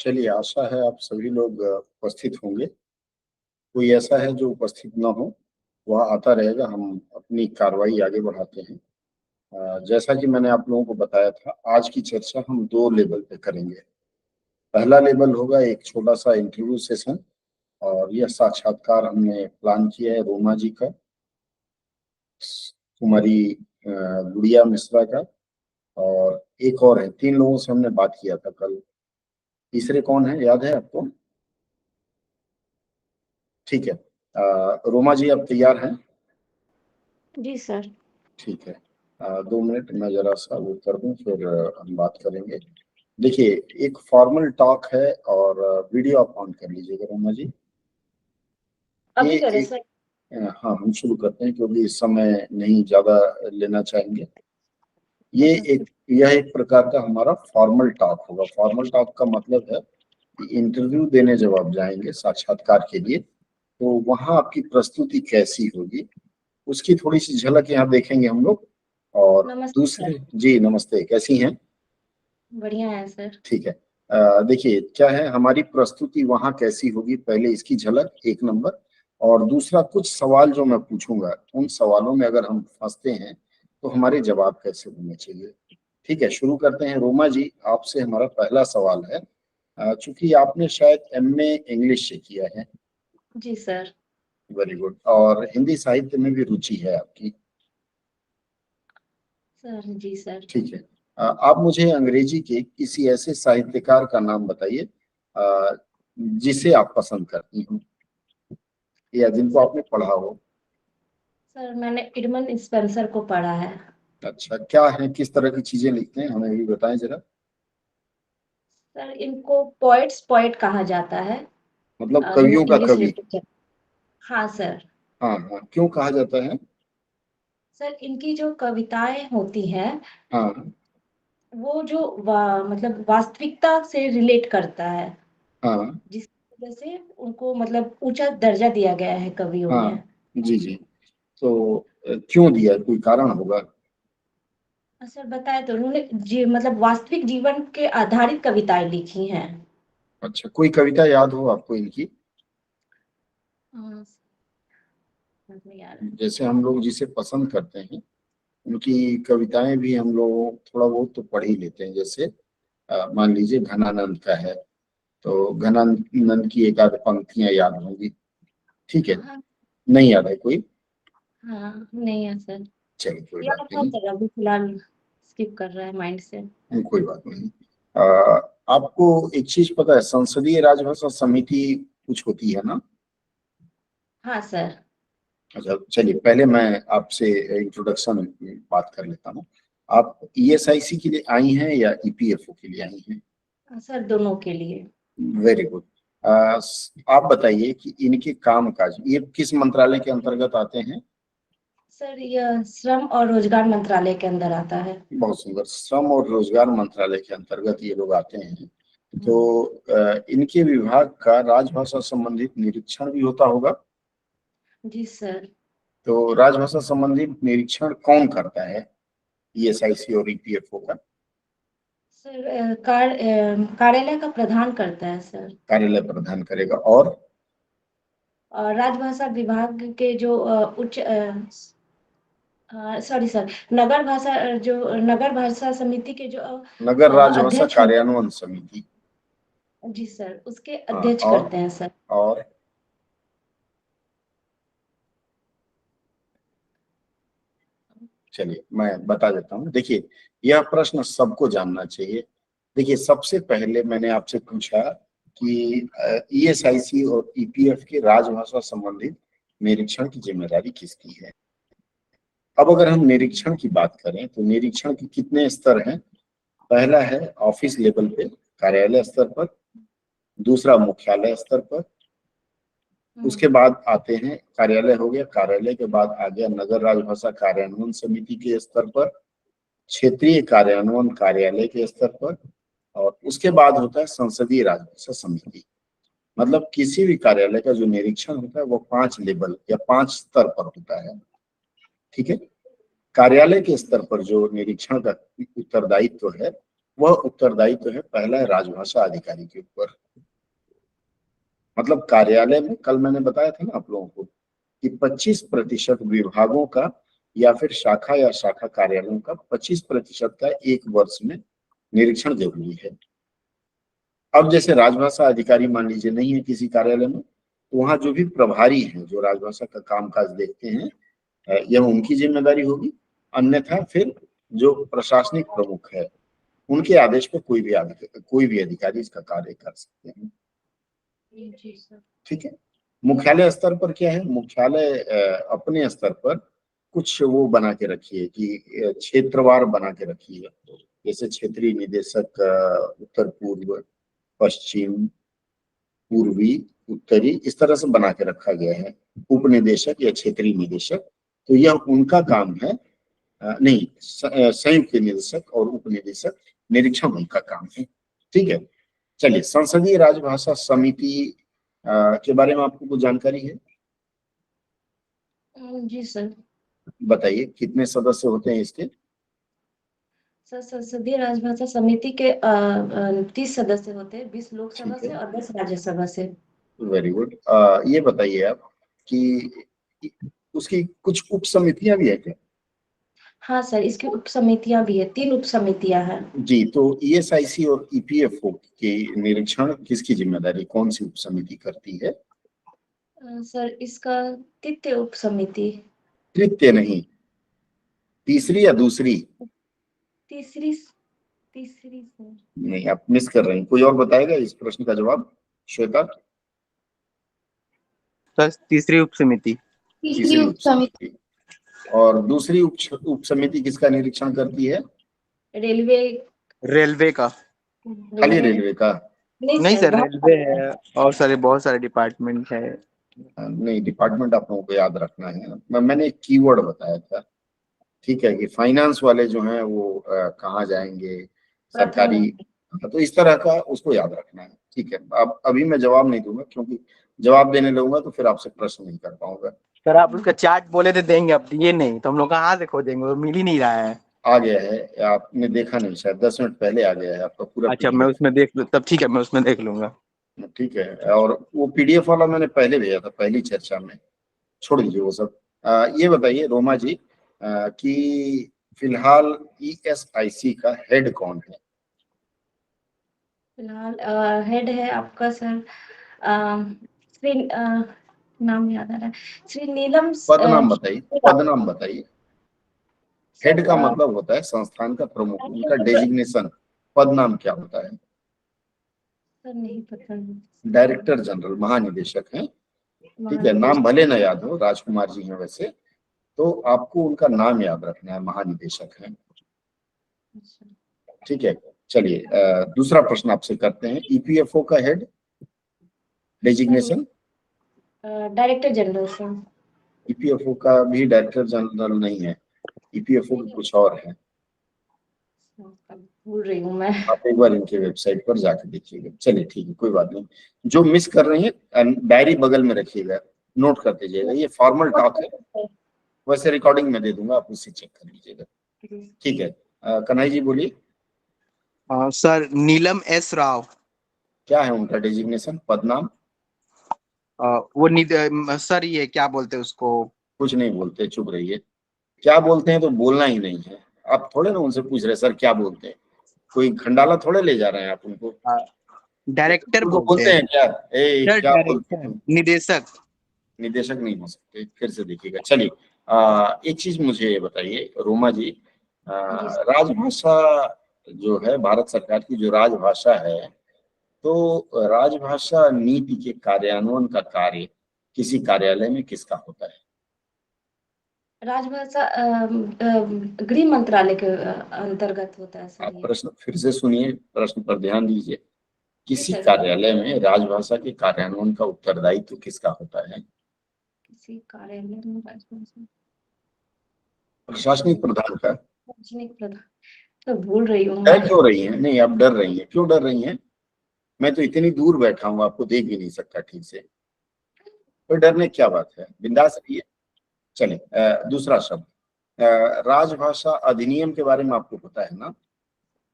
चलिए, आशा है आप सभी लोग उपस्थित होंगे। कोई ऐसा है जो उपस्थित ना हो, वह आता रहेगा। हम अपनी कार्रवाई आगे बढ़ाते हैं। जैसा कि मैंने आप लोगों को बताया था, आज की चर्चा हम 2 लेवल पे करेंगे। पहला लेवल होगा एक छोटा-सा इंटरव्यू सेशन, और यह साक्षात्कार हमने प्लान किया है रोमा जी का, कुमारी गुड़िया मिश्रा का, और एक और है। 3 लोगों से हमने बात किया था कल। तीसरे कौन है, याद है आपको? ठीक है। रोमा जी, आप तैयार हैं? जी सर। ठीक है। 2 मिनट मैं जरा सा वो कर दूं, फिर हम बात करेंगे। देखिए, एक फॉर्मल टॉक है, और वीडियो आप ऑन कर लीजिएगा रोमा जी। ये अभी करें एक सर? हाँ, हम शुरू करते हैं क्योंकि इस समय नहीं ज्यादा लेना चाहेंगे। ये अच्छा सर। यह एक प्रकार का हमारा फॉर्मल टॉक होगा। फॉर्मल टॉक का मतलब है कि इंटरव्यू देने जब आप जाएंगे साक्षात्कार के लिए, तो वहां आपकी प्रस्तुति कैसी होगी, उसकी थोड़ी सी झलक यहाँ देखेंगे हम लोग। और नमस्ते सर। दूसरे जी, नमस्ते, कैसी हैं? बढ़िया है सर। ठीक है। देखिए क्या है, हमारी प्रस्तुति वहां कैसी होगी, पहले इसकी झलक, एक नंबर। और दूसरा, कुछ सवाल जो मैं पूछूंगा, उन सवालों में अगर हम फंसते हैं तो हमारे जवाब कैसे होने चाहिए। ठीक है, शुरू करते हैं। रोमा जी, आपसे हमारा पहला सवाल है। चूंकि आपने शायद एमए इंग्लिश से किया है। जी सर। Very good. और हिंदी साहित्य में भी रुचि है आपकी। सर जी सर। ठीक है। आप मुझे अंग्रेजी के किसी ऐसे साहित्यकार का नाम बताइए जिसे आप पसंद करती हो, या जिनको सर आपने पढ़ा हो। सर मैंने एडमंड स्पेंसर को पढ़ा है। अच्छा, क्या है, किस तरह की चीजें लिखते हैं, हमें भी बताएं जरा। सर इनको पोएट कहा जाता है। मतलब कवियों का इंग्लिश कवि। लिटरेचर। हाँ सर। हाँ हाँ, क्यों कहा जाता है? सर इनकी जो कविताएं होती हैं, हाँ वो जो मतलब वास्तविकता से रिलेट करता है, हाँ जिस वजह से उनको मतलब ऊंचा दर्जा दिया गया है कवियों हाँ। में। जी जी। तो क्यों दिया, कोई कारण होगा? सर बताए तो उन्होंने मतलब वास्तविक जीवन के आधारित कविताएं लिखी हैं। अच्छा, कोई कविता याद हो आपको इनकी? हाँ, समझ नहीं आ रहा है। जैसे हम लोग जिसे पसंद करते हैं, उनकी कविताएं भी हम लोग थोड़ा बहुत तो पढ़ ही लेते हैं। जैसे मान लीजिए घनानंद का है, तो घनानंद की एक आध पंक्तियां याद होंगी। ठीक है। हाँ। नहीं याद है कोई? हाँ नहीं है सर। चलिए, कोई बात याद था नहीं। सर, अभी फिलहाल स्किप कर रहा है माइंड से। कोई बात नहीं। अ, आपको एक चीज पता है, संसदीय राजभाषा समिति कुछ होती है ना? हाँ सर। अच्छा, चलिए, पहले मैं आपसे इंट्रोडक्शन बात कर लेता हूँ। आप ईएसआईसी के लिए आई हैं या ईपीएफओ के लिए आई हैं? सर दोनों के लिए। Very good. आप बताइए कि इनके काम काज ये किस मंत्रालय के अंतर्गत आते हैं? सर यह श्रम और रोजगार मंत्रालय के अंदर आता है। बहुत सुंदर, श्रम और रोजगार मंत्रालय के अंतर्गत ये लोग आते हैं। तो इनके विभाग का राजभाषा संबंधित निरीक्षण भी होता होगा। जी सर। तो राजभाषा संबंधित निरीक्षण कौन करता है, ईएसआईसी और ईपीएफओ का? सर कार्यालय का प्रधान करता है सर। कार्यालय प्रदान करेगा। और और राजभाषा विभाग के जो उच्च सॉरी सर, नगर भाषा समिति के जो नगर राजभाषा अध्यक्ष होते कार्यान्वयन समिति। हैं, जी सर, उसके हाँ, अध्यक्ष करते हैं सर। और चलिए मैं बता देता हूँ। देखिए, यह प्रश्न सबको जानना चाहिए। देखिए, सबसे पहले मैंने आपसे पूछा कि ईएसआईसी और ईपीएफ के राजभाषा संबंधित निरीक्षण की जिम्मेदारी किसकी है। अब अगर हम निरीक्षण की बात करें तो निरीक्षण के कितने स्तर हैं? पहला है ऑफिस लेवल पे, कार्यालय स्तर पर। दूसरा मुख्यालय स्तर पर। उसके बाद आते हैं, कार्यालय हो गया, कार्यालय के बाद आ गया नगर राजभाषा कार्यान्वयन समिति के स्तर पर, क्षेत्रीय कार्यान्वयन कार्यालय के स्तर पर, और उसके बाद होता है संसदीय राजभाषा समिति। मतलब किसी भी कार्यालय का जो निरीक्षण होता है वो 5 लेवल या 5 स्तर पर होता है। ठीक है। कार्यालय के स्तर पर जो निरीक्षण का उत्तरदायित्व है, वह उत्तरदायित्व है पहला है राजभाषा अधिकारी के ऊपर। मतलब कार्यालय में कल मैंने बताया था ना आप लोगों को कि 25% विभागों का या फिर शाखा या शाखा कार्यालयों का 25% का एक वर्ष में निरीक्षण जरूरी है। अब जैसे राजभाषा अधिकारी मान लीजिए नहीं है किसी कार्यालय में, तो वहां जो भी प्रभारी हैं जो राजभाषा का कामकाज देखते हैं, यह उनकी जिम्मेदारी होगी। अन्यथा फिर जो प्रशासनिक प्रमुख है उनके आदेश पर कोई भी अधिकारी इसका कार्य कर सकते हैं। जी सर। ठीक है। मुख्यालय स्तर पर क्या है, मुख्यालय अपने स्तर पर कुछ वो बना के रखिए कि क्षेत्रवार बना के रखिए। जैसे क्षेत्रीय निदेशक उत्तर पूर्व, पश्चिम, पूर्वी, उत्तरी, इस तरह से बना के रखा गया है। उप निदेशक या क्षेत्रीय निदेशक, तो यह उनका काम है। नहीं, संयुक्त निदेशक और उप निदेशक, निरीक्षण उनका काम है। ठीक है। चलिए, संसदीय राजभाषा समिति के बारे में आपको कुछ जानकारी है? जी सर। बताइए कितने सदस्य होते हैं इसके? सर, संसदीय राजभाषा समिति के 30 सदस्य होते हैं, 20 लोकसभा ठीक है, से और 10 राज्यसभा से। Very good. ये बताइए आप कि उसकी कुछ उप समितियां भी है क्या? हाँ सर, इसकी उप समितियां भी है, 3 उप समितियां हैं। जी, तो ईएसआईसी और ईपीएफओ के निरीक्षण किसकी जिम्मेदारी, कौन सी उप समिति करती है? सर, इसका तृतीय उप समिति। तृतीय नहीं, तीसरी या दूसरी? तीसरी। तीसरी सर। नहीं, आप मिस कर रहे हैं। कोई और बताएगा इस प्रश्न का जवाब? श्वेता? सर तीसरी उप समिति। तीसरी उप समिति। और दूसरी उप समिति किसका निरीक्षण करती है? रेलवे। रेलवे का। खाली रेलवे का? नहीं सर, रेलवे है और सारे बहुत सारे डिपार्टमेंट है। नहीं, डिपार्टमेंट आप लोगों को याद रखना है। मैंने एक कीवर्ड बताया था, ठीक है, कि फाइनेंस वाले जो हैं वो कहाँ जाएंगे, सरकारी, तो इस तरह का उसको याद रखना है। ठीक है। अब अभी मैं जवाब नहीं दूंगा क्योंकि जवाब देने लगूंगा तो फिर आपसे प्रश्न नहीं कर पाऊंगा। सर आप उसका चार्ट बोले थे देंगे, अब दिए नहीं तो हम लोग कहाँ से खोजेंगे, वो मिल ही नहीं रहा है। आ गया है, आपने देखा नहीं शायद, 10 मिनट पहले आ गया है आपका पूरा अच्छा, मैं उसमें देख लूँ तब ठीक है, मैं उसमें देख लूंगा। ठीक है। और वो पीडीएफ वाला मैंने पहले भेजा था पहली चर्चा में, छोड़ दीजिए वो सब। ये बताइए रोमा जी कि फिलहाल ईएसआईसी का हेड कौन है? फिलहाल हेड है आपका सर, श्री नाम याद आ रहा है, श्री नीलम। पद नाम बताइए, पद नाम बताइए। हेड का मतलब होता है संस्थान का प्रमुख, उनका डेजिग्नेशन, पद नाम क्या होता है? सर नहीं पता। डायरेक्टर जनरल, महानिदेशक हैं। ठीक है, नाम भले ना याद हो, राजकुमार जी हैं वैसे, तो आपको उनका नाम याद रखना है, महानिदेशक हैं। ठीक है। चलिए, दूसरा प्रश्न आपसे करते हैं। ईपीएफओ का head designation? Director general sir. EPFO का भी डायरेक्टर जनरल नहीं है, ईपीएफओ की कुछ और है। भूल रही हूँ मैं। आप एक बार इनके वेबसाइट पर जाकर देखिएगा। चलिए ठीक है, कोई बात नहीं। जो मिस कर रही है डायरी बगल में रखिएगा, नोट कर दीजिएगा। ये फॉर्मल टॉक है, वैसे रिकॉर्डिंग में दे दूंगा, आप उससे चेक कर लीजिएगा। ठीक है। कन्हई जी बोलिए। सर नीलम एस राव। क्या है उनका डेजिग्नेशन, पदनाम? वो सर ये क्या बोलते हैं उसको? कुछ नहीं बोलते, चुप रहिए। क्या बोलते हैं तो बोलना ही नहीं है। आप थोड़े ना उनसे पूछ रहे सर क्या बोलते हैं, कोई खंडाला थोड़े ले जा रहे हैं आप उनको। डायरेक्टर उनको बोलते बोलते हैं हैं क्या? सर, क्या बोलते डायरेक्टर, हैं? निदेशक। निदेशक नहीं हो सकते, फिर से देखिएगा। चलिए, एक चीज मुझे बताइए रोमा जी, राजभाषा जो है भारत सरकार की जो राजभाषा है, तो राजभाषा नीति के कार्यान्वयन का कार्य किसी कार्यालय में किसका होता है? राजभाषा गृह मंत्रालय के अंतर्गत होता है सर आप ये। प्रश्न फिर से सुनिए, प्रश्न पर ध्यान दीजिए। किसी सर। कार्यालय में राजभाषा के कार्यान्वयन का उत्तरदायित्व किसका होता है? किसी कार्यालय में राजभाषा प्रशासनिक प्रधान का। सार्वजनिक प्रधान। तो भूल रही हूँ डर मैं। क्यों रही हैं? नहीं, आप डर रही हैं, क्यों डर रही हैं? मैं तो इतनी दूर बैठा हूँ, आपको देख भी नहीं सकता ठीक से। कोई डरने की क्या बात है, बिंदास रहिए। चलिए, दूसरा शब्द, राजभाषा अधिनियम के बारे में आपको पता है ना?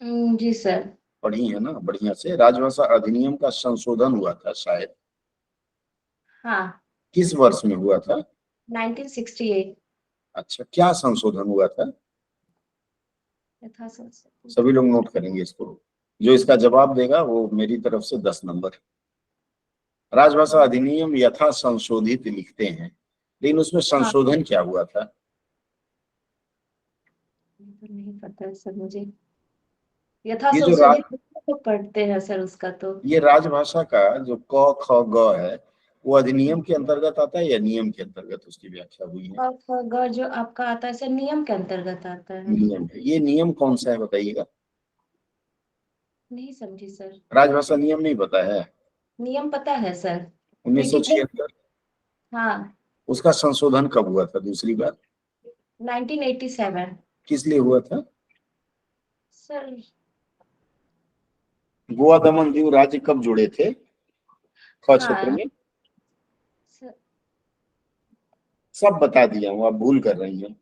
जी सर। पढ़ी है ना बढ़िया से? राजभाषा अधिनियम का संशोधन हुआ था शायद, हाँ, किस वर्ष में हुआ था? 1968 अच्छा, क्या संशोधन हुआ था? यथा संशोधन। सभी लोग नोट करेंगे इसको, जो इसका जवाब देगा वो मेरी तरफ से 10 नंबर। राजभाषा अधिनियम यथा संशोधित लिखते हैं, लेकिन उसमें हाँ, संशोधन क्या हुआ था? तो नहीं पता है सर मुझे। यथा ये जो संशोधित तो पढ़ते हैं सर उसका तो। ये राजभाषा का जो क ख ग है, वो अधिनियम के अंतर्गत आता है या नियम के अंतर्गत उसकी व्याख्या हुई है? क ख ग जो आपका आता है सर नियम के अंतर्गत आता है। नियम है। ये नियम कौन सा है बताइएगा? नहीं समझी सर। राजभाषा नियम नहीं पता है? नियम पता है सर, लेकिन 1976। हाँ, उसका संशोधन कब हुआ था दूसरी बार? 1987 किस लिए हुआ था? सर। गोवा दमन दीव राज्य कब जुड़े थे ख क्षेत्र हाँ में? सर, सब बता दिया हूँ, आप भूल कर रही हैं।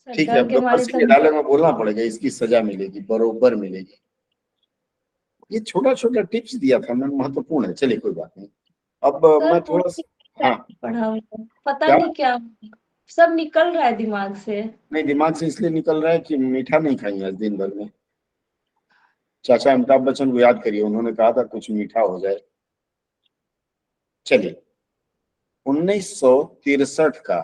सर ठीक है, डर अब के मारे दोबारा ये सर। डायलॉग में बोलना पड़ेगा, इसकी सजा मिलेगी, बरोबर मिलेगी। ये छोटा छोटा टिप्स दिया था मैं, महत्वपूर्ण है। चलिए कोई बात नहीं। अब सर मैं थोड़ा हाँ। पढ़ा हुआ है। पता क्या? नहीं क्या सब निकल रहा है दिमाग से। नहीं, दिमाग से इसलिए निकल रहा है कि मीठा नहीं खाई आज दिन भर में। चाचा अमिताभ बच्चन को याद करिए, उन्होंने कहा था कुछ मीठा हो जाए। चलिए, 1963 का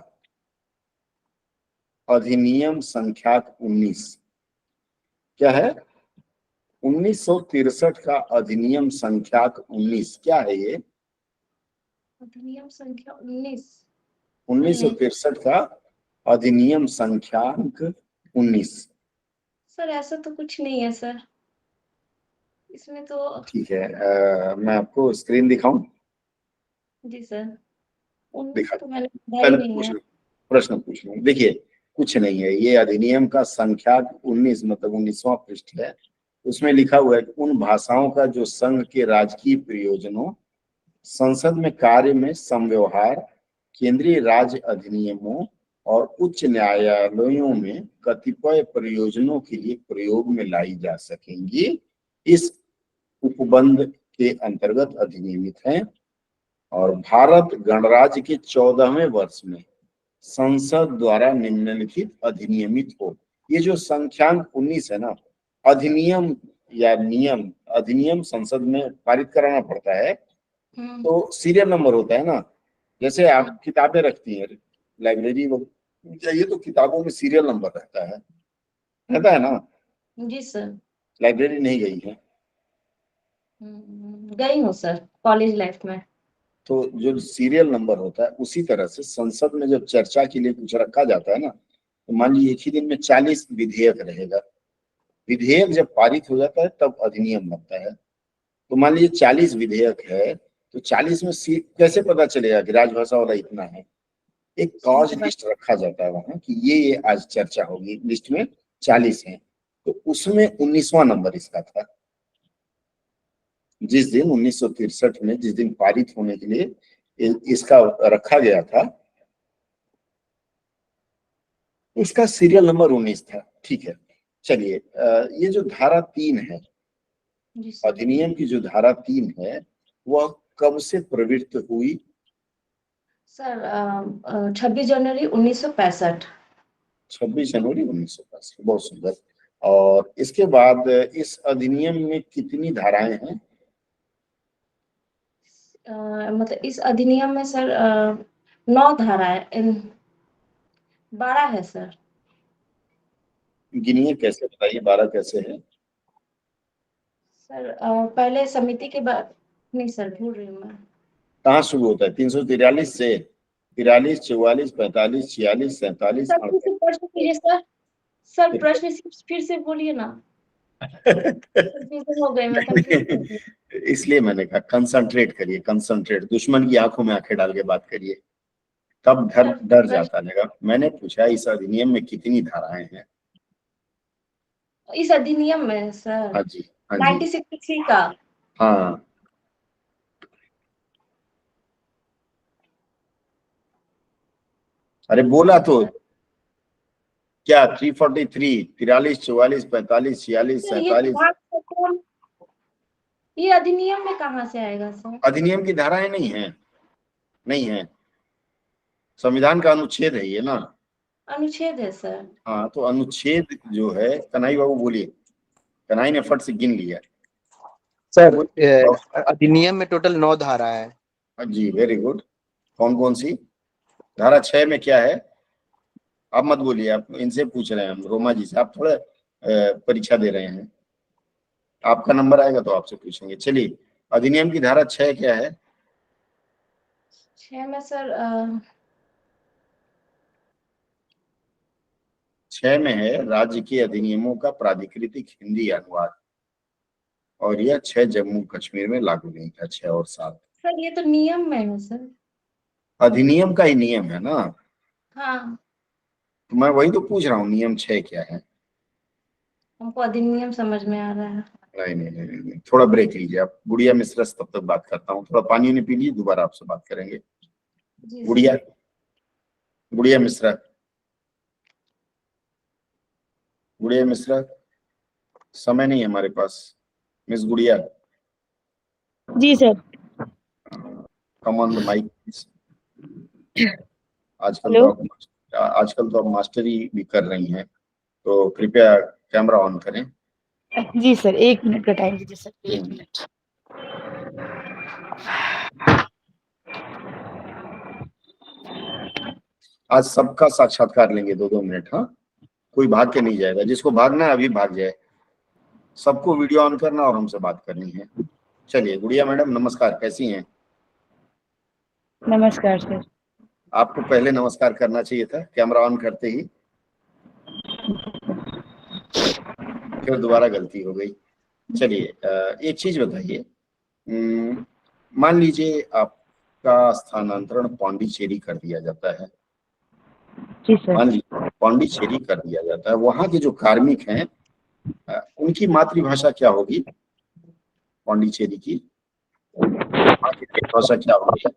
अधिनियम संख्याक 19 क्या है? 1963 का अधिनियम संख्याक 19 क्या है ये? अधिनियम संख्या 19। नहीं 1963 का अधिनियम संख्याक 19। सर ऐसा तो कुछ नहीं है सर, इसमें तो। ठीक है, मैं आपको स्क्रीन दिखाऊं? जी सर, 19 दिखा, तो मैंने पढ़ा ही पहले नहीं पूछ है। लो, प्रश्न पूछ लो। देखिए, कुछ नहीं है, ये अधिनियम का संख्याक 19 मतलब 19वां पृष्ठ है। उसमें लिखा हुआ है कि उन भाषाओं का जो संघ के राजकीय प्रयोजनों, संसद में कार्य में समव्यवहार, केंद्रीय राज्य अधिनियमों और उच्च न्यायालयों में कतिपय प्रयोजनों के लिए प्रयोग में लाई जा सकेंगी, इस उपबंध के अंतर्गत अधिनियमित है। और भारत गणराज्य के 14वें वर्ष में संसद द्वारा निम्नलिखित अधिनियमित हो। ये जो संख्यांक 19 है ना, अधिनियम या नियम, अधिनियम संसद में पारित कराना पड़ता है तो सीरियल नंबर होता है ना। जैसे आप किताबें रखती हैं लाइब्रेरी वो जाइए तो किताबों में सीरियल नंबर रहता है ना। जी सर। लाइब्रेरी नहीं गई है गई हूँ सर कॉलेज लाइफ में। तो जो सीरियल नंबर होता है, उसी तरह से संसद में जब चर्चा के लिए कुछ रखा जाता है ना, तो मान लीजिए एक ही दिन में 40 विधेयक रहेगा। विधेयक जब पारित हो जाता है तब अधिनियम बनता है। तो मान लीजिए 40 विधेयक है, तो 40 में कैसे पता चलेगा कि राजभाषा वाला इतना है? एक कॉज लिस्ट रखा जाता है वहां कि ये आज चर्चा होगी, लिस्ट में 40 है, तो उसमें 19वां नंबर इसका था। जिस दिन 1963 में जिस दिन पारित होने के लिए इसका रखा गया था, उसका सीरियल नंबर 19 था। ठीक है, चलिए, ये जो धारा 3 है, जी सर। अधिनियम की जो धारा 3 है, वह कब से प्रवृत्त हुई? सर 26 जनवरी 1965। 26 जनवरी 1965, बहुत सुंदर। और इसके बाद इस अधिनियम में कितनी धाराएं हैं? मतलब इस अधिनियम में सर 9 धाराएं, 12 है सर। गिनिए, कैसे बताइए, 12 कैसे है? सर पहले समिति के बाद, नहीं सर भूल रही हूँ मैं। कहाँ शुरू होता है? 343 से 43, 44, 45, 46, 47, सर फिर से प्रश्न कीजिए सर। सर प्रश्न फिर से बोलिए ना। कंफ्यूजन हो गई, मैं कंफ्यूज हो गई। इसलिए मैंने कहा कंसंट्रेट करिए, कंसंट्रेट, दुश्मन की आंखों में आंखें डाल के बात करिए, तब डर सर डर प्रश्न जाता रहेगा। मैंने पूछा इस अधिनियम में कितनी धाराएं हैं? इस अधिनियम में सर हाँ जी, हाँ जी, 1963 का। हाँ। अरे बोला तो, क्या 343, 43, 44, 45, 46, सर ये 47? भाग तो ये अधिनियम में कहाँ से आएगा सर? अधिनियम की धाराएं नहीं है, नहीं है, संविधान का अनुच्छेद है ये ना। अनुच्छेद है सर। हाँ, तो अनुच्छेद जो है, कन्हई बाबू बोलिए, कन्हई ने फट से गिन लिया। सर बोलिए। अधिनियम में टोटल 9 धारा है। जी, वेरी गुड। कौन कौन सी? धारा 6 में क्या है? आप मत बोलिए, आप इनसे पूछ रहे हैं हम, रोमा जी से। आप थोड़ा परीक्षा दे रहे हैं, आपका नंबर आएगा तो आपसे पूछेंगे। चलिए, अधिनियम की धारा 6 क्या है? 6 में सर 6 में है, राज्य के अधिनियमों का प्राधिकृतिक हिंदी अनुवाद, और यह 6 जम्मू कश्मीर में लागू नहीं था, 6 और 7। सर ये तो नियम में है सर। अधिनियम का ही नियम है ना, हाँ, तो मैं वही तो पूछ रहा हूँ, नियम 6 क्या है? हमको अधिनियम समझ में आ रहा है। नहीं नहीं नहीं नहीं, थोड़ा ब्रेक लीजिए आप। गुड़िया मिश्रा से तब तक बात करता हूँ, थोड़ा पानी नहीं पी लीजिए, दोबारा आपसे बात करेंगे। जी सर। गुड़िया, गुड़िया मिश्रा, गुड़िया मिश्रा, समय नहीं है हमारे पास। मिस गुड़िया, जी sir. Come on the mic. आजकल हेलो। तो आप मास्टरी भी कर रही हैं, तो कृपया कैमरा ऑन करें। जी सर, 1 मिनट का टाइम दीजिए सर, 1 मिनट। आज सबका साक्षात्कार लेंगे 2-2 मिनट। हाँ, कोई भाग के नहीं जाएगा, जिसको भागना है अभी भाग जाए। सबको वीडियो ऑन करना और हमसे बात करनी है। चलिए गुड़िया मैडम, नमस्कार, कैसी हैं? नमस्कार सर। आपको पहले नमस्कार करना चाहिए था, कैमरा ऑन करते ही, फिर दोबारा गलती हो गई। चलिए, एक चीज बताइए, मान लीजिए आपका स्थानांतरण पौंडीचेरी कर दिया जाता है। जी सर। मान लीजिए पौंडीचेरी कर दिया जाता है, वहां के जो कार्मिक हैं उनकी मातृभाषा क्या होगी? पौंडीचेरी की भाषा क्या होगी?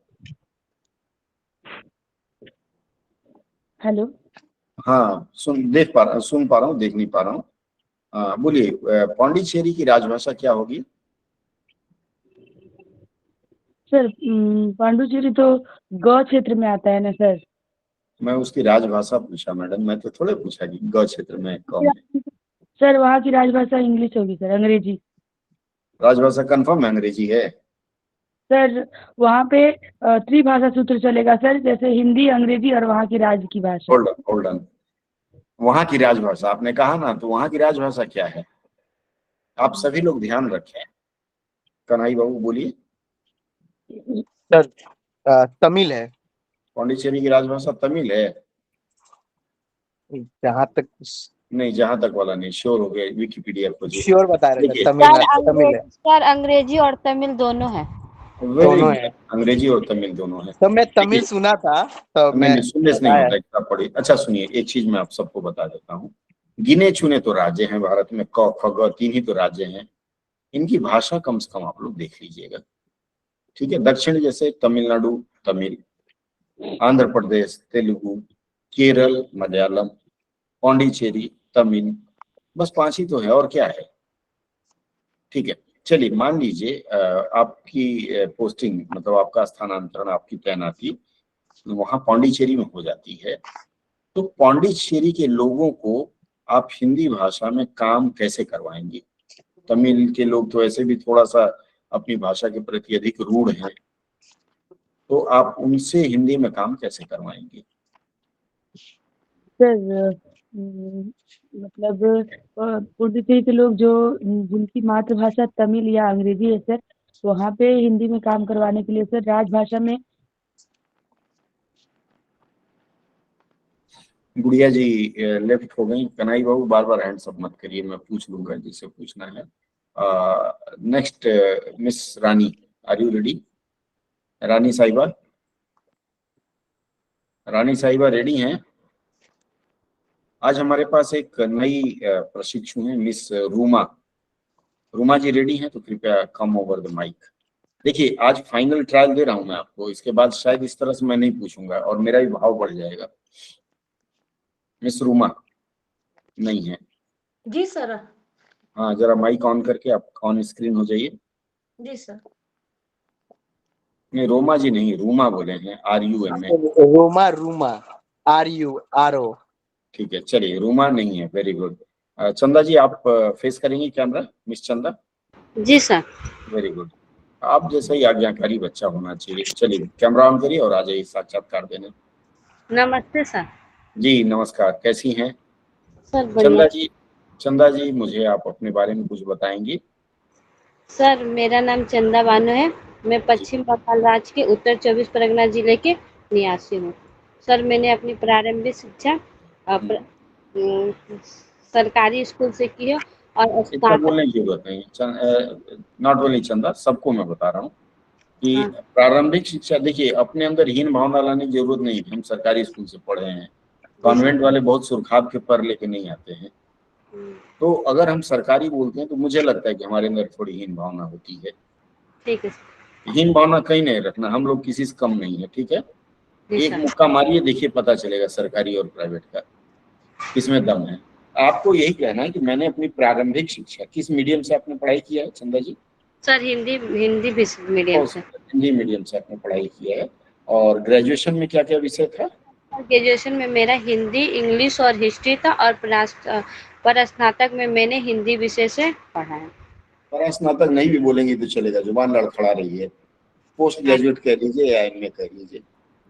हेलो। हाँ, सुन पा रहा हूँ, देख नहीं पा रहा हूँ। बोलिए, पौंडीचेरी की राजभाषा क्या होगी? सर पांडुचेरी तो ग क्षेत्र में आता है ना सर। मैं उसकी राजभाषा पूछा मैडम, मैं तो थोड़े पूछा कि ग क्षेत्र में कौन है। सर वहाँ की राजभाषा इंग्लिश होगी सर, अंग्रेजी। राजभाषा कंफर्म अंग्रेजी है? सर वहाँ पे त्रिभाषा सूत्र चलेगा सर, जैसे हिंदी, अंग्रेजी और वहाँ की राज्य की भाषा। होल्ड ऑन, वहां की राजभाषा आपने कहा ना, तो वहां की राजभाषा क्या है? आप सभी लोग ध्यान रखें। कन्हई बाबू बोलिए। सर तमिल है। पौंडीचेरी की राजभाषा तमिल है? जहाँ तक नहीं, जहां तक वाला नहीं, श्योर हो गए, विकिपीडिया खोजिए। श्योर बता रहे थे, देखिए, तमिल है। सर अंग्रेजी और तमिल दोनों है। वेरी दोनों गुड, है। अंग्रेजी और तमिल दोनों है। तो मैं देखिए, तमिल सुना था तो नहीं मैं नहीं, सुनने से नहीं बताया। होता, किताब पढ़िए। अच्छा सुनिए, एक चीज मैं आप सबको बता देता हूँ। गिने चुने तो राज्य हैं भारत में, क ख ग 3 ही तो राज्य हैं। इनकी भाषा कम से कम आप लोग देख लीजिएगा, ठीक है? दक्षिण जैसे तमिलनाडु तमिल, आंध्र प्रदेश तेलुगु, केरल मलयालम, पौंडीचेरी तमिल, बस 5 ही तो है, और क्या है? ठीक है, चलिए मान लीजिए आपकी पोस्टिंग, मतलब आपका स्थानांतरण, आपकी तैनाती वहां पौंडीचेरी में हो जाती है, तो पौंडीचेरी के लोगों को आप हिंदी भाषा में काम कैसे करवाएंगे? तमिल के लोग तो ऐसे भी थोड़ा सा अपनी भाषा के प्रति अधिक रूढ़ हैं, तो आप उनसे हिंदी में काम कैसे करवाएंगे? सर मतलब पुडुचेरी के लोग जो जिनकी मातृभाषा तमिल या अंग्रेजी है सर, वहाँ पे हिंदी में काम करवाने के लिए सर राजभाषा में। गुड़िया जी लेफ्ट हो गई। कन्हई बाबू बार बार हैंड्स अप मत करिए, मैं पूछ लूंगा जिसे पूछना है। Next, miss Rani, are you ready? Rani Sahiba, Rani साहिबा रेडी हैं? आज हमारे पास एक नई प्रशिक्षु है, मिस रूमा। रूमा जी रेडी हैं तो कृपया कम ओवर द माइक। देखिए, आज फाइनल ट्रायल दे रहा हूं मैं आपको, इसके बाद शायद इस तरह से मैं नहीं पूछूंगा और मेरा भी भाव बढ़ जाएगा। मिस रूमा, नहीं है। जी सर। हाँ, जरा माइक ऑन करके आप ऑन स्क्रीन हो जाइए। जी सर। नहीं, रोमा जी नहीं, रूमा बोले हैं, RUMA। रूमा रूमा RURO। ठीक है, चलिए, रूमा नहीं है, वेरी गुड। चंदा जी, आप फेस करेंगे कैमरा, मिस चंदा? जी सर। Very good. आप जैसा ही आज्ञाकारी बच्चा होना चाहिए। चलिए, कैमरा ऑन करिए और आ जाइए साक्षात्कार देने। नमस्ते सर। जी नमस्कार, कैसी हैं? सर बढ़िया। चंदा जी, मुझे आप अपने बारे में कुछ बताएंगी? सर मेरा नाम चंदा बानो है। मैं जी। पश्चिम बंगाल राज्य के उत्तर 24 परगना जिले के निवासी हूँ। सर मैंने अपनी प्रारंभिक शिक्षा हम्म। सरकारी स्कूल से की है और इतना स्नातक। बोलने की जरूरत नहीं, नॉट ओनली चंदा, सबको मैं बता रहा हूँ कि हाँ। प्रारंभिक शिक्षा, देखिए, अपने अंदर हीन भावना लाने की जरूरत नहीं है। हम सरकारी स्कूल से पढ़े हैं। जी सर। कॉन्वेंट वाले बहुत सुरखाब के पर लेके नहीं आते हैं। हम्म, तो अगर हम सरकारी बोलते हैं तो मुझे लगता है कि हमारे अंदर थोड़ी हीन भावना होती है। ठीक है सर। हीन भावना कहीं नहीं रखना, हम लोग किसी से कम नहीं है, ठीक है? जी एक सर। मुक्का मारिए, देखिए पता चलेगा सरकारी और प्राइवेट का किसमें दम है। आपको यही कहना है कि मैंने अपनी प्रारंभिक शिक्षा किस मीडियम से आपने पढ़ाई किया है चंदा जी? सर हिंदी हिंदी मीडियम से। हिंदी मीडियम से आपने पढ़ाई किया है। और ग्रेजुएशन में क्या क्या विषय था? ग्रेजुएशन में मेरा हिंदी इंग्लिश और हिस्ट्री था और पर स्नातक में मैंने हिंदी विषय से पढ़ा है। पर स्नातक नहीं भी बोलेंगे तो चलेगा, जुबान लड़खड़ा रही है। पोस्ट हाँ। ग्रेजुएट कह लीजिए या MA कह लीजिए,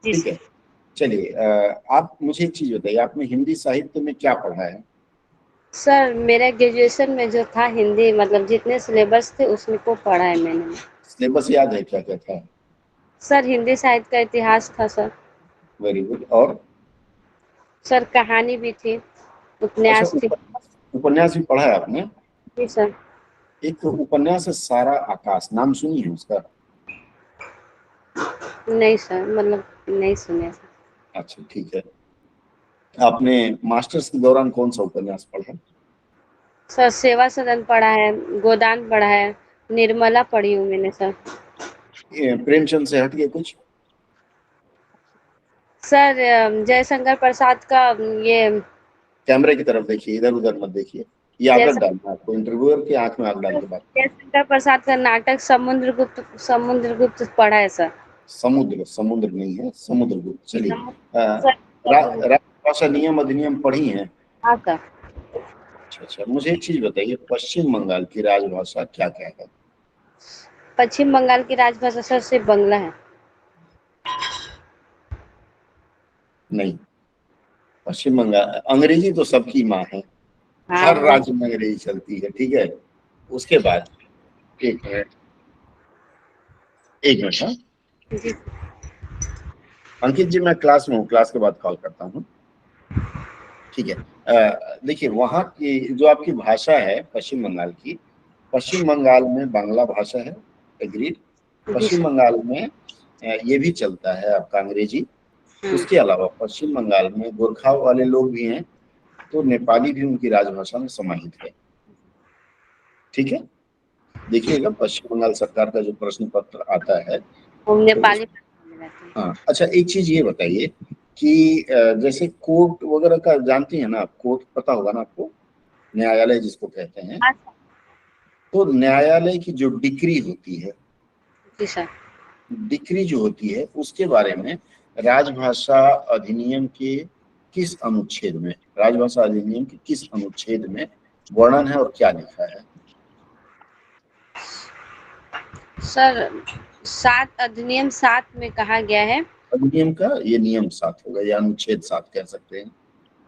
जी ठीक सर। है? चलिए, आप मुझे एक चीज बताइए, आपने हिंदी साहित्य में क्या पढ़ा है? सर मेरा ग्रेजुएशन में जो था हिंदी मतलब जितने सिलेबस थे उसमें को पढ़ा है मैंने। सिलेबस याद है क्या क्या था? सर हिंदी साहित्य का इतिहास था सर। Very good. और सर कहानी भी थी, अच्छा, उपन्यास थी। उपन्यास भी पढ़ा है आपने? जी सर। एक उपन्यास है सारा आकाश, नाम सुनी है उसका? नहीं सर मतलब नहीं सुने सर। अच्छा, ठीक है। आपने मास्टर्स के दौरान कौन सा उपन्यास पढ़ा? सर सेवा सदन पढ़ा है, गोदान पढ़ा है, निर्मला पढ़ी हूँ मैंने सर। प्रेमचंद से हट के कुछ? सर जयशंकर प्रसाद का ये कैमरे की तरफ देखिए, इधर उधर मत देखिए। ये आदत जयशंकर डालना आपको, इंटरव्यूअर की आंख में आग डाल के बात। प्रसाद का नाटक समुद्रगुप्त पढ़ा है सर। समुद्र, समुद्र नहीं है, समुद्रगुप्त। चलिए, सर राजभाषा नियम अधिनियम पढ़ी है? हाँ सर। अच्छा अच्छा, मुझे एक चीज बताइए, पश्चिम बंगाल की राजभाषा क्या क्या है? पश्चिम बंगाल की राजभाषा सर सिर्फ बंगला है। नहीं, पश्चिम बंगाल, अंग्रेजी तो सबकी माँ है, हाँ हर राज्य में अंग्रेजी चलती है, ठीक है? उसके बाद, एक मिनट, एक मिनट, हाँ। जी। अंकित जी, मैं क्लास में हूँ, क्लास के बाद कॉल करता हूँ, ठीक है? देखिए, वहाँ की जो आपकी भाषा है पश्चिम बंगाल की, पश्चिम बंगाल में बांग्ला भाषा है, एग्रीड। जी पश्चिम सर। बंगाल में ये भी चलता है आपका अंग्रेजी। उसके अलावा पश्चिम बंगाल में गोरखा वाले लोग भी हैं, तो नेपाली भी उनकी राजभाषा में समाहित है, ठीक है? देखिएगा, पश्चिम बंगाल सरकार का जो प्रश्न पत्र आता है हम तो नेपाली में रहते हैं। हाँ, अच्छा, एक चीज ये बताइए कि जैसे कोर्ट वगैरह का जानती है ना आप? कोर्ट पता होगा ना आपको, न्यायालय जिसको कहते हैं। हाँ सर। तो न्यायालय की जो डिक्री होती है, जी सर। डिक्री जो होती है, उसके बारे में राजभाषा अधिनियम के किस अनुच्छेद में, राजभाषा अधिनियम के किस अनुच्छेद में वर्णन है और क्या लिखा है? सर 7 अधिनियम 7 में कहा गया है। अधिनियम का ये नियम 7 होगा या अनुच्छेद 7 कह सकते हैं।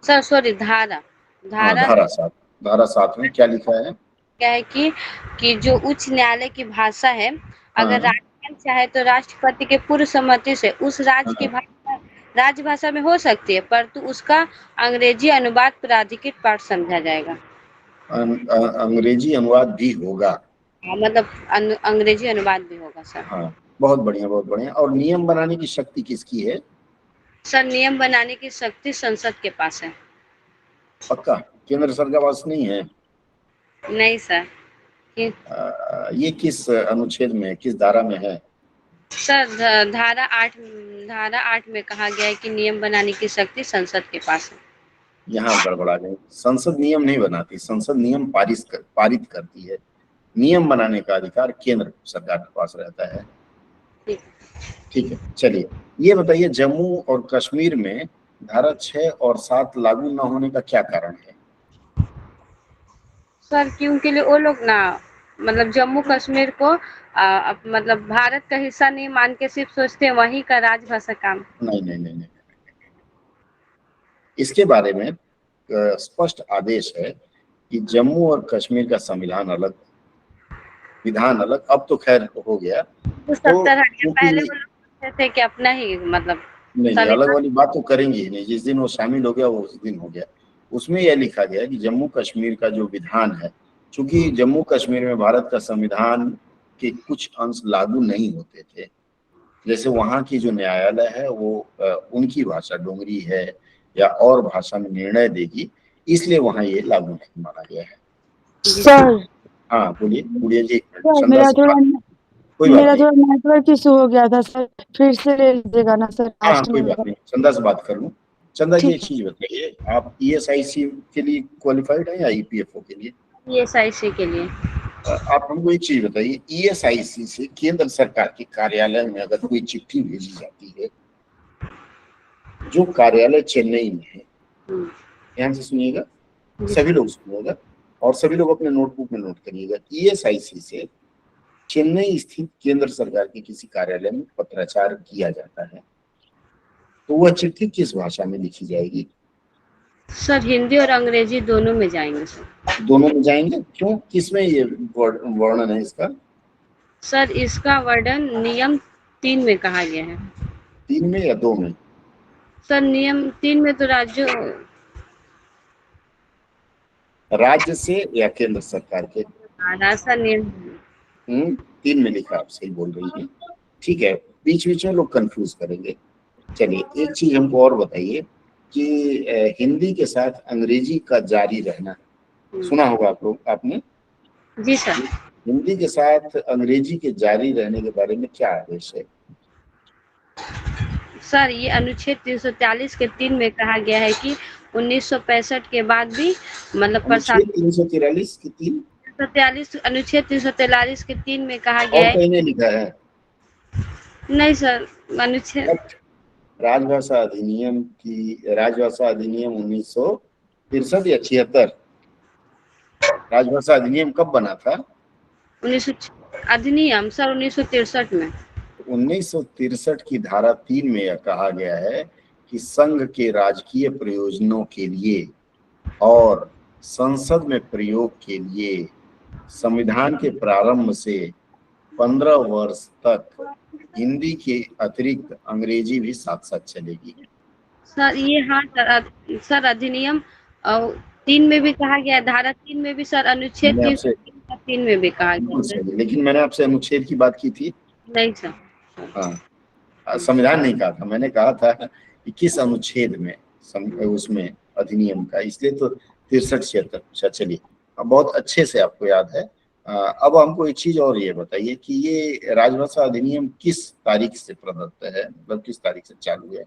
सर सॉरी धारा हाँ, धारा धारा 7, धारा 7 में क्या लिखा है? क्या है कि जो उच्च न्यायालय की भाषा है अगर हाँ राष्ट्रपति चाहे तो राष्ट्रपति के पूर्व सम्मति से उस राज्य की हाँ, भाषा राजभाषा में हो सकती है परंतु उसका अंग्रेजी अनुवाद प्राधिकृत पाठ समझा जाएगा। अंग्रेजी अनुवाद भी होगा। हाँ, मतलब अंग्रेजी अनुवाद भी होगा सर। हाँ, बहुत बढ़िया, बहुत बढ़िया। और नियम बनाने की शक्ति किसकी है? सर नियम बनाने की शक्ति संसद के पास है। पक्का? केंद्र सरकार के पास नहीं है? नहीं सर। ये किस अनुच्छेद में, किस धारा में है? सर धारा 8 में कहा गया है कि नियम बनाने की शक्ति संसद के पास है। यहाँ गड़बड़ा गई। संसद नियम नहीं बनाती, संसद नियम पारित करती है। नियम बनाने का अधिकार केंद्र सरकार के पास रहता है। ठीक है, चलिए ये बताइए, जम्मू और कश्मीर में धारा 6 और 7 लागू न होने का क्या कारण है? सर क्योंकि वो लोग ना मतलब जम्मू कश्मीर को मतलब भारत का हिस्सा नहीं मान के सिर्फ सोचते हैं वहीं का राजभाषा काम। नहीं नहीं नहीं नहीं, इसके बारे में स्पष्ट आदेश है कि जम्मू और कश्मीर का संविधान अलग, विधान अलग। अब तो खैर हो गया, तो 70 हटिया पहले क्योंकि वो लोग सोचते थे कि अपना ही मतलब नहीं नहीं, अलग वाली बात तो करेंगे ही नहीं। जिस दिन वो शामिल हो गया वो उस दिन हो गया। उसमें यह लिखा गया कि जम्मू कश्मीर का जो विधान है, चूंकि जम्मू कश्मीर में भारत का संविधान के कुछ अंश लागू नहीं होते थे, जैसे वहाँ की जो न्यायालय है वो उनकी भाषा डोगरी है या और भाषा में निर्णय देगी, इसलिए वहाँ ये लागू नहीं माना गया है। सर हाँ बोलिए, गुड़िया जी। सर मेरा थोड़ा कोई बात मेरा नहीं, थोड़ा नेटवर्क इशू हो गया था सर, फिर से ले लीजिएगा ना सर। हाँ लास्ट कोई में बात नहीं, चंदा से बात कर लूँ। चंदा जी, ठीक एक चीज बताइए, आप ESIC के लिए क्वालिफाइड हैं या EPFO के लिए? ESIC के लिए। आप हमको एक चीज बताइए, ESIC से केंद्र सरकार के कार्यालय में अगर कोई चिट्ठी भेजी जाती है, जो कार्यालय चेन्नई में है, ध्यान से सुनिएगा, सभी लोग सुनिएगा और सभी लोग अपने नोटबुक में नोट करिएगा। ESIC से चेन्नई स्थित केंद्र सरकार के किसी कार्यालय में पत्राचार किया जाता है, तो वह चिट्ठी किस भाषा में लिखी जाएगी? सर हिंदी और अंग्रेजी दोनों में जाएंगे सर। दोनों में जाएंगे? क्यों, किसमें ये वर्णन है इसका? सर इसका वर्णन नियम 3 में कहा गया है। 3 में या 2 में? सर नियम 3 में तो राज्य से या केंद्र सरकार के? राजस्थान नियम 3 में लिखा, आप सही बोल रही हैं। ठीक है, बीच बीच में लोग कंफ्यूज करेंगे। चलिए एक चीज हमको और बताइए कि हिंदी के साथ अंग्रेजी का जारी रहना, सुना होगा आप लोग, आपने? जी सर। हिंदी के साथ अंग्रेजी के जारी रहने के बारे में क्या आदेश है? सर ये अनुच्छेद 343 के 3 में कहा गया है कि 1965 के बाद भी मतलब अनुच्छेद 343 की 3? 343 अनुच्छेद 343 के 3 में कहा गया और है। कहीं नहीं लिखा है? नहीं सर, अनुच्छेद राजभाषा अधिनियम 1963 या 76? राजभाषा अधिनियम कब बना था? अधिनियम सर 1963 में। 1963 की धारा 3 में यह कहा गया है कि संघ के राजकीय प्रयोजनों के लिए और संसद में प्रयोग के लिए संविधान के प्रारंभ से 15 वर्ष तक हिंदी के अतिरिक्त अंग्रेजी भी साथ साथ चलेगी। सर ये हाँ सर अधिनियम 3 में भी कहा गया है, धारा 3 में भी सर, अनुच्छेद 3 में भी कहा गया है। लेकिन मैंने आपसे अनुच्छेद की बात की थी। नहीं सर, हाँ, संविधान नहीं कहा था, मैंने कहा था कि किस अनुच्छेद में उसमें अधिनियम का, इसलिए तो 63-76 पूछा। चलिए, अब बहुत अच्छे से आपको याद है। अब हमको एक चीज और ये बताइए कि ये राजभाषा अधिनियम किस तारीख से प्रदत्त है, मतलब किस तारीख से चालू है?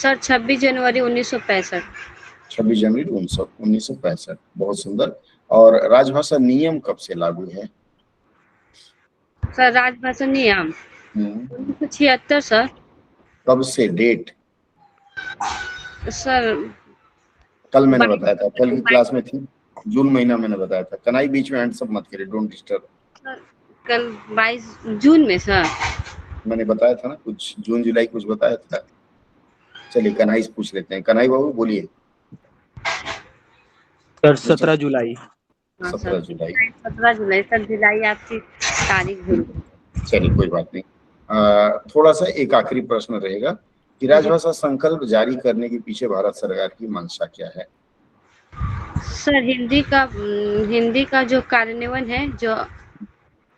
सर 26 जनवरी 1965। 26 जनवरी 1965, बहुत सुंदर। और राजभाषा नियम कब से लागू है? सर राजभाषा नियम 1976 सर। कब से, डेट? सर कल मैंने बताया था, कल की क्लास में थी, जून महीना मैंने बताया था। कनाई बीच में हैंड्स अप मत करिए, डोंट डिस्टर्ब। कल 22 जून में सर मैंने बताया था ना, कुछ जून जुलाई कुछ बताया था। चलिए कन्हई से पूछ लेते हैं। कन्हई बाबू बोलिए। सर 17 जुलाई। 17 जुलाई। 17 जुलाई सर, जुलाई आपकी तारीख भूल गई। चलिए कोई बात नहीं। थोड़ा सा एक आखिरी प्रश्न रहेगा कि राजभाषा संकल्प जारी करने के पीछे भारत सरकार की मंशा क्या है? सर हिंदी का जो कार्यान्वयन है, जो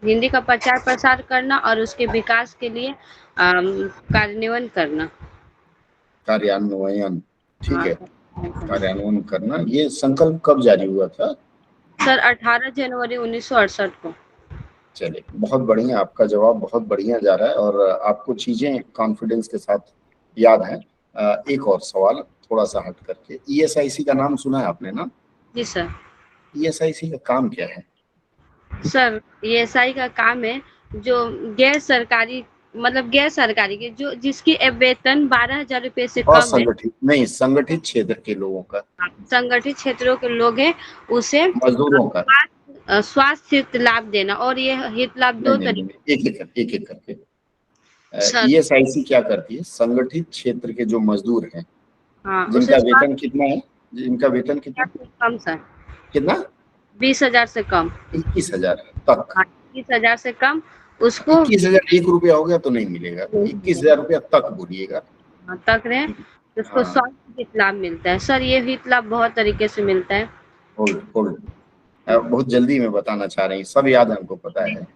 हिंदी का प्रचार प्रसार करना और उसके विकास के लिए कार्यान्वयन करना। कार्यान्वयन, ठीक है, कार्यान्वयन करना। ये संकल्प कब जारी हुआ था? सर 18 जनवरी 1968 को। चलिए बहुत बढ़िया, आपका जवाब बहुत बढ़िया जा रहा है और आपको चीजें कॉन्फिडेंस के साथ याद है। एक और सवाल थोड़ा सा हट करके, ईएसआईसी का नाम सुना है आपने ना? जी सर। ईएसआईसी का काम क्या है? सर ईएसआई का काम है जो गैर सरकारी मतलब गैर सरकारी के जो जिसकी वेतन 12,000 रुपए से कम है, असंगठित नहीं, संगठित क्षेत्र के लोगों का, संगठित क्षेत्रों के लोग हैं, उसे मजदूरों का। स्वास्थ्य हित लाभ देना। और ये हित लाभ नहीं दो नहीं तरीके। नहीं, एक एक करके। सर ईएसआईसी क्या करती है? संगठित क्षेत्र के जो मजदूर हैं, हाँ, जिनका उसे वेतन कितना है, जिनका वेतन कितना, 20,000 से कम सर, कितना? 20,000 से कम। 21,000 तक। हाँ, 20,000 से कम उसको 21,000 1 रुपया हो गया तो नहीं मिलेगा, 21,000 रुपया तक बोलिएगा। तक रहे, उसको हाँ, स्वास्थ्य हित लाभ मिलता है। सर ये हित लाभ बहुत तरीके से मिलता है। Hold hold. बहुत जल्दी में बताना चाह रहे हैं, सब याद है, हमको पता है।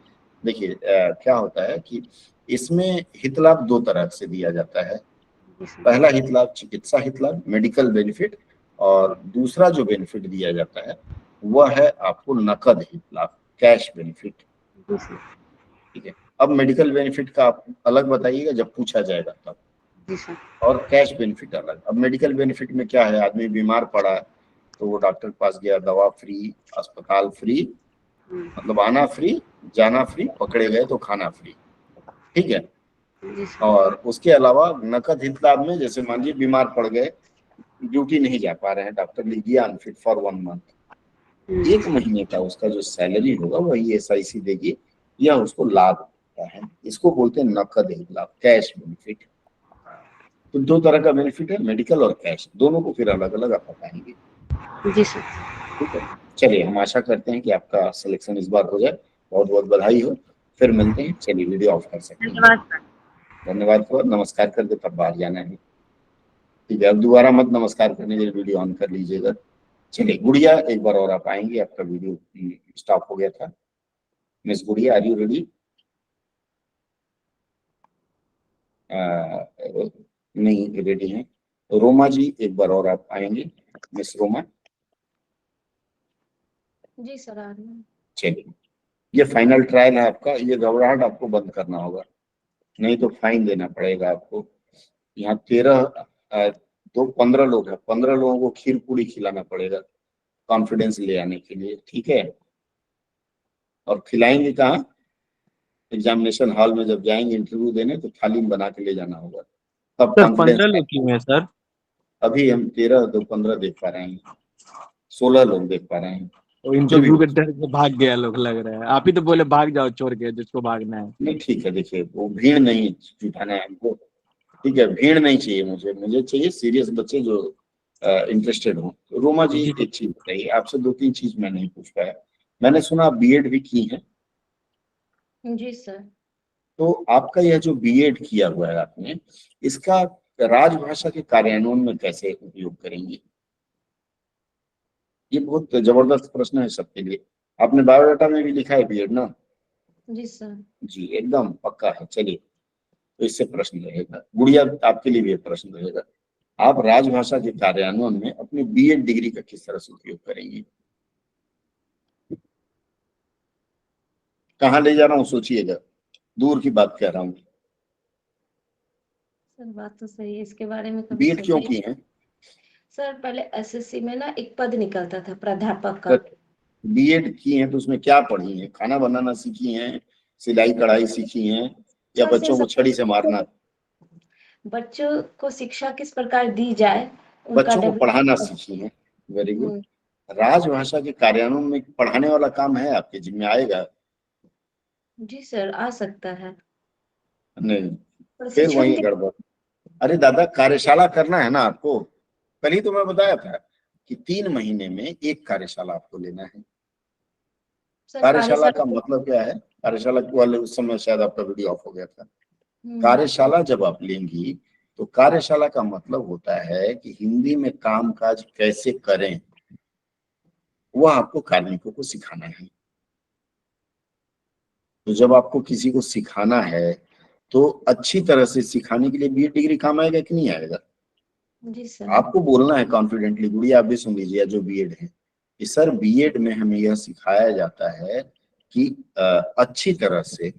देखिए क्या होता है कि इसमें हित लाभ दो तरह से दिया जाता है। पहला हित लाभ चिकित्सा हित लाभ, मेडिकल बेनिफिट, और दूसरा जो बेनिफिट दिया जाता है वह है आपको नकद हित लाभ, कैश बेनिफिट। ठीक है, अब मेडिकल बेनिफिट का आप अलग बताइएगा जब पूछा जाएगा तब, जी सर। और कैश बेनिफिट अलग। अब मेडिकल बेनिफिट में क्या है, आदमी बीमार पड़ा तो वो डॉक्टर के पास गया, दवा फ्री, अस्पताल फ्री, मतलब आना फ्री, जाना फ्री, पकड़े गए तो खाना फ्री। ठीक है, जी सर। और उसके अलावा नकद हित लाभ में जैसे मान लीजिए बीमार पड़ गए, ड्यूटी नहीं जा पा रहे हैं, डॉक्टर लिख दिया अनफिट फॉर 1 मंथ, 1 महीने का उसका जो सैलरी होगा वही ईएसआईसी देगी, यह उसको लाभ होता है। इसको बोलते हैं नकद हित लाभ, कैश बेनिफिट। तो दो तरह का बेनिफिट है, मेडिकल और कैश, दोनों को फिर अलग अलग आप बताएंगे। जी सर। ठीक है, चलिए हम आशा करते हैं कि आपका सिलेक्शन इस बार हो जाए। बहुत बहुत बधाई हो, फिर मिलते हैं। चलिए वीडियो ऑफ कर सकते हैं। धन्यवाद सर। धन्यवाद को नमस्कार कर दे, तब बाहर जाना है। ठीक है, अब दोबारा मत नमस्कार करने के लिए वीडियो ऑन कर लीजिएगा। चलिए गुड़िया, एक बार और आप आएंगे, आपका वीडियो स्टॉप हो गया था। मिस गुड़िया, आर यू रेडी? नहीं रेडी हैं। रोमा जी, एक बार और आप आएंगे, मिस रोमा। जी सर, आ रही हूँ। चलिए, ये फाइनल ट्रायल है आपका, ये घबराहट आपको बंद करना होगा, नहीं तो फाइन देना पड़ेगा आपको। यहाँ 15 लोग हैं, 15 लोगों को खीर पूरी खिलाना पड़ेगा कॉन्फिडेंस ले आने के लिए। ठीक है, और खिलाएंगे कहाँ? एग्जामिनेशन हॉल में जब जाएंगे इंटरव्यू देने तो थाली में बना के ले जाना होगा, तब सर कॉन्फिडेंस। 15 लोग क्यों है सर? अभी हम 13 2 15 देख पा रहे हैं, 16 लोग देख पा रहे हैं। वो इंटरव्यू के डर से भाग गया लोग लग रहा है। आप ही तो बोले भाग जाओ छोड़ के जिसको भागना है। नहीं ठीक है, देखिए वो भीड़ नहीं जुटाना है हमको। ठीक है, भीड़ नहीं चाहिए मुझे चाहिए सीरियस बच्चे जो इंटरेस्टेड हो। रोमा जी एक चीज बताइए, आपसे 2-3 चीज मैं नहीं पूछ पाया। मैंने सुना आप बीएड भी की हैं, जी सर। तो आपका यह जो बीएड किया हुआ है आपने, इसका राजभाषा के कार्यान्वयन में कैसे उपयोग करेंगे? ये बहुत जबरदस्त प्रश्न है सबके लिए। आपने बायोडाटा में भी लिखा है बीएड ना? जी सर। जी एकदम पक्का है। चलिए, तो इससे प्रश्न रहेगा, गुड़िया आपके लिए भी एक प्रश्न रहेगा, आप राजभाषा के कार्यान्वयन में अपनी बीएड डिग्री का किस तरह से उपयोग करेंगे? कहाँ ले जा रहा हूँ सोचिएगा, दूर की बात कह रहा हूँ। सर बात तो सही है, इसके बारे में कभी बीएड क्यों सोचा की है? सर, पहले एसएससी में ना एक पद निकलता था प्राध्यापक का। बीएड की हैं तो उसमें क्या पढ़ी हैं? खाना बनाना सीखी हैं, सिलाई कढ़ाई सीखी हैं, या सर से बच्चों को छड़ी से मारना? बच्चों को शिक्षा किस प्रकार दी जाए, उनका बच्चों को पढ़ाना डेवलप। सीखी हैं, वेरी गुड। राजभाषा के कार्यान्वयन में पढ़ाने वाला काम है आपके जिम्मे आएगा? जी सर, आ सकता है। नहीं, फिर प्रशिक्षण वही के गड़बड़। अरे दादा, कार्यशाला करना है ना आपको, कल ही तो मैं बताया था कि 3 महीने में एक कार्यशाला आपको लेना है। सर कार्यशाला का मतलब क्या है? कार्यशाला वाले उस समय शायद आपका वीडियो ऑफ हो गया था। कार्यशाला जब आप लेंगी तो कार्यशाला का मतलब होता है कि हिंदी में कामकाज कैसे करें, वह आपको कार्मिकों को सिखाना है। तो जब आपको किसी को सिखाना है तो अच्छी तरह से सिखाने के लिए बीएड डिग्री काम आएगा कि नहीं आएगा? जी सर। आपको बोलना है कॉन्फिडेंटली। गुड़िया आप भी सुन लीजिए, जो बीएड है कि सर बीएड में हमें यह सिखाया जाता है कि अच्छी तरह से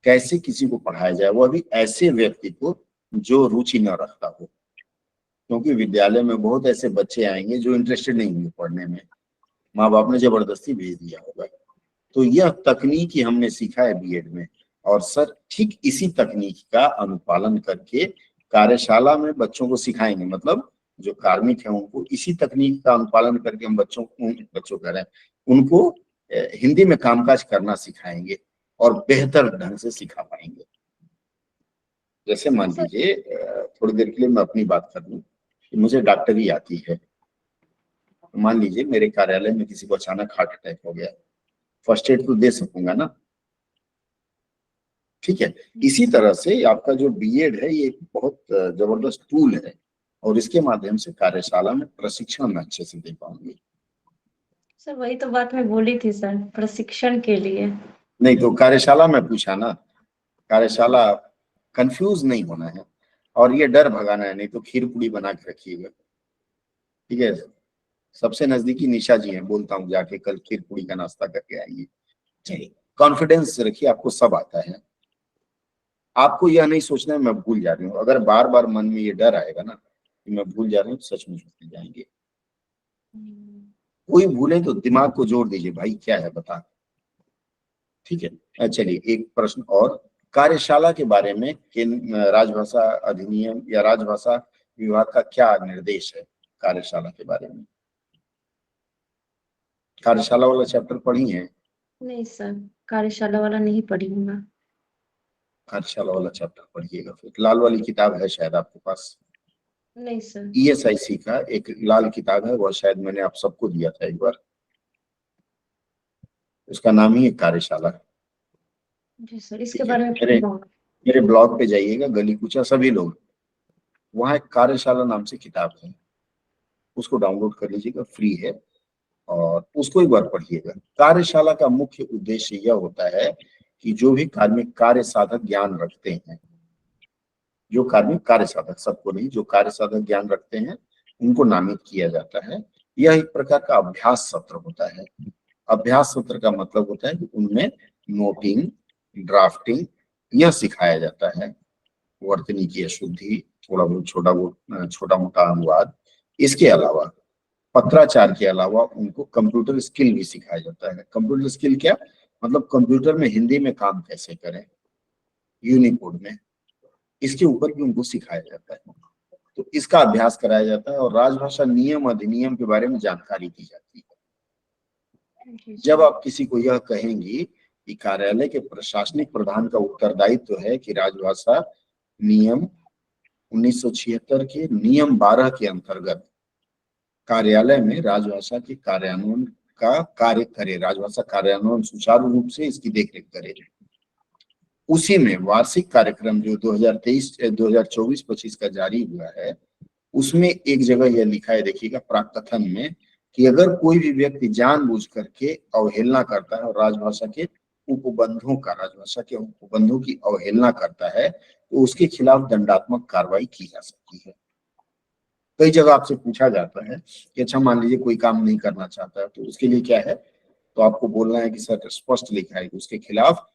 कैसे किसी को पढ़ाया जाए, वह भी ऐसे व्यक्ति को जो रुचि न रखता हो। क्योंकि विद्यालय में बहुत ऐसे बच्चे आएंगे जो इंटरेस्टेड नहीं होंगे पढ़ने में, माँ बाप ने जबरदस्ती भेज दिया होगा। तो यह तकनीक ही हमने सीखा है बीएड में, और सर ठीक इसी तकनीक का अनुपालन करके कार्यशाला में बच्चों को सिखाएंगे। मतलब जो कार्मिक है उनको इसी तकनीक का अनुपालन करके हम बच्चों कह रहे हैं उनको हिंदी में कामकाज करना सिखाएंगे और बेहतर ढंग से सिखा पाएंगे। जैसे मान लीजिए थोड़ी देर के लिए मैं अपनी बात कर लूं कि मुझे डॉक्टरी आती है। मान लीजिए मेरे कार्यालय में किसी को अचानक हार्ट अटैक हो गया, फर्स्ट एड तो दे सकूंगा ना, ठीक है। इसी तरह से आपका जो बीएड है ये एक बहुत जबरदस्त टूल है, और इसके माध्यम से कार्यशाला में प्रशिक्षण में अच्छे से दे पाऊंगी। सर वही तो बात मैं बोली थी सर, प्रशिक्षण के लिए। नहीं तो कार्यशाला में पूछा ना, कार्यशाला कंफ्यूज नहीं होना है और ये डर भगाना है, नहीं तो खीर पूड़ी बना के रखिएगा, ठीक है। सबसे नजदीकी निशा जी हैं, बोलता हूँ जाके कल खीर पूड़ी का नाश्ता करके आइए। चलिए कॉन्फिडेंस रखिए, आपको सब आता है। आपको यह नहीं सोचना है मैं भूल जा रही हूँ। अगर बार बार मन में ये डर आएगा ना कि मैं भूल जा रही हूँ, सचमुच भूल जाएंगे। कोई भूले तो दिमाग को जोड़ दीजिए, भाई क्या है बता, ठीक है। चलिए एक प्रश्न और, कार्यशाला के बारे में राजभाषा अधिनियम या राजभाषा विभाग का क्या निर्देश है कार्यशाला के बारे में? कार्यशाला वाला चैप्टर पढ़ी है? नहीं सर, कार्यशाला वाला नहीं पढ़ी हूँ मैं। कार्यशाला वाला चैप्टर पढ़िएगा। फिर लाल वाली किताब है शायद आपके पास? नहीं सर। ईएसआईसी का एक लाल किताब है, वह शायद मैंने आप सबको दिया था एक बार, उसका नाम ही है कार्यशाला। जी सर, इसके बारे में मेरे ब्लॉग पे जाइएगा, गली कूचा सभी लोग, वहाँ एक कार्यशाला नाम से किताब है, उसको डाउनलोड कर लीजिएगा, फ्री है, और उसको एक बार पढ़िएगा। कार्यशाला का मुख्य उद्देश्य यह होता है कि जो भी कार्मिक कार्य साधक ज्ञान रखते हैं, जो कार्मिक कार्य साधक, सबको नहीं, जो कार्य साधक ज्ञान रखते हैं उनको नामित किया जाता है। यह एक प्रकार का अभ्यास सत्र होता है। अभ्यास सत्र का मतलब होता है कि उनमें नोटिंग, ड्राफ्टिंग यह सिखाया जाता है, वर्तनी की अशुद्धि, थोड़ा बहुत छोटा मोटा अनुवाद। इसके अलावा पत्राचार के अलावा उनको कंप्यूटर स्किल भी सिखाया जाता है। कंप्यूटर स्किल क्या मतलब? कंप्यूटर में हिंदी में काम कैसे करें, यूनिकोड में, इसके ऊपर भी उनको सिखाया जाता है। तो इसका अभ्यास कराया जाता है और राजभाषा नियम अधिनियम के बारे में जानकारी दी जाती है। जब आप किसी को यह कहेंगी कि कार्यालय के प्रशासनिक प्रधान का उत्तरदायित्व है कि राजभाषा नियम 1976 के नियम 12 के अंतर्गत कार्यालय में राजभाषा के कार्यान्वयन का कार्य करे, राजभाषा कार्यान्वयन सुचारू रूप से इसकी देखरेख करे, उसी में वार्षिक कार्यक्रम जो 2024-25 का जारी हुआ है, उसमें एक जगह यह लिखा है, देखिएगा प्राकथन में, कि अगर कोई भी व्यक्ति जानबूझ करके अवहेलना करता है और राजभाषा के उपबंधों की अवहेलना करता है तो उसके खिलाफ दंडात्मक कार्रवाई की जा सकती है। कई जगह आपसे पूछा जाता है कि अच्छा मान लीजिए कोई काम नहीं करना चाहता है तो उसके लिए क्या है, तो आपको बोलना है कि सर स्पष्ट लिखा है कि उसके खिलाफ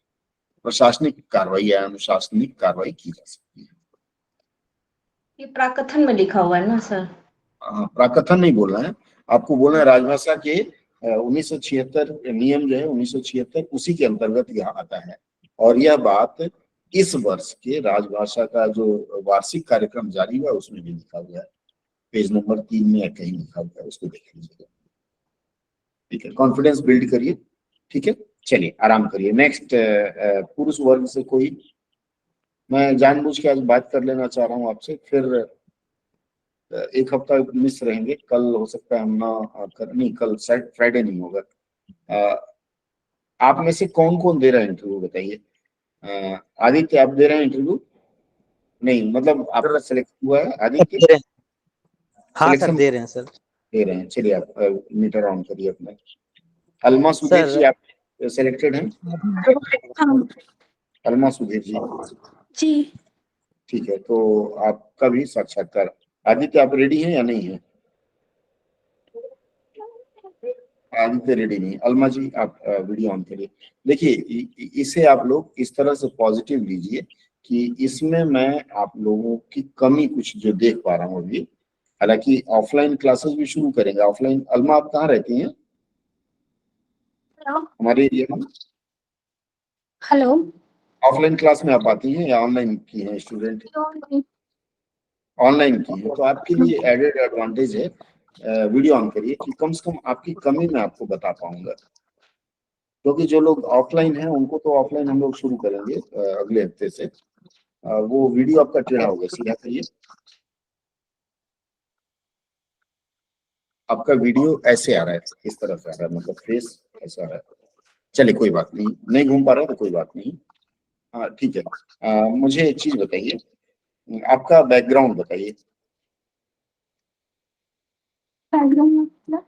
प्रशासनिक कार्रवाई या अनुशासनिक कार्रवाई की जा सकती है। ये प्राकथन में लिखा हुआ है ना सर? हाँ, प्राकथन नहीं बोलना है आपको, बोलना है राजभाषा के 1976 नियम जो है 1976 उसी के अंतर्गत यह आता है। और यह बात इस वर्ष के राजभाषा का जो वार्षिक कार्यक्रम जारी हुआ उसमें भी लिखा हुआ है, पेज नंबर 3 में कहीं लिखा हुआ है, उसको देख लीजिएगा, ठीक है। कॉन्फिडेंस बिल्ड करिए, ठीक है। चलिए आराम करिए। नेक्स्ट पुरुष वर्ग से कोई, मैं जानबूझ के आज बात कर लेना चाह रहा हूँ आपसे, फिर एक हफ्ता मिस रहेंगे, कल हो सकता है हम ना कर, नहीं कल फ्राइडे नहीं होगा। आप में से कौन कौन दे रहा है इंटरव्यू बताइए? आदित्य आप दे रहे हैं इंटरव्यू? नहीं मतलब आपका सिलेक्शन हुआ है आदित्य? हाँ सर दे रहे हैं सर, दे रहे हैं। चलिए आप मीटर ऑन करिए अपना। अलमा सुधीर जी आप सिलेक्टेड हैं? अलमा सुधीर जी ठीक है, तो आपका भी साक्षात्कार। आदित्य आप रेडी हैं या नहीं है? आदित्य रेडी नहीं। अलमा जी आप वीडियो ऑन करिए। देखिए इसे आप लोग इस तरह से पॉजिटिव लीजिए कि इसमें मैं आप लोगों की कमी कुछ जो देख पा रहा हूँ अभी, हालांकि ऑफलाइन क्लासेस भी शुरू करेंगे। ऑफलाइन, अलमा आप कहाँ रहती हैं? हेलो। हमारे एरिया में हेलो। ऑफलाइन क्लास में आप आती हैं या ऑनलाइन की हैं स्टूडेंट? ऑनलाइन की है तो आपके लिए एडेड एडवांटेज है, वीडियो ऑन करिए कि कम से कम आपकी कमी मैं आपको बता पाऊंगा। क्योंकि जो लोग ऑफलाइन हैं उनको तो ऑफलाइन हम लोग शुरू करेंगे अगले हफ्ते से। वो वीडियो आपका टेढ़ा होगा, सीधा करिए। आपका वीडियो ऐसे आ रहा है, इस तरह से आ रहा है, मतलब फेस ऐसा आ रहा है। चलिए कोई बात नहीं, नहीं घूम पा रहा तो कोई बात नहीं। हाँ ठीक है। मुझे एक चीज बताइए, आपका बैकग्राउंड बताइए। बैकग्राउंड मतलब?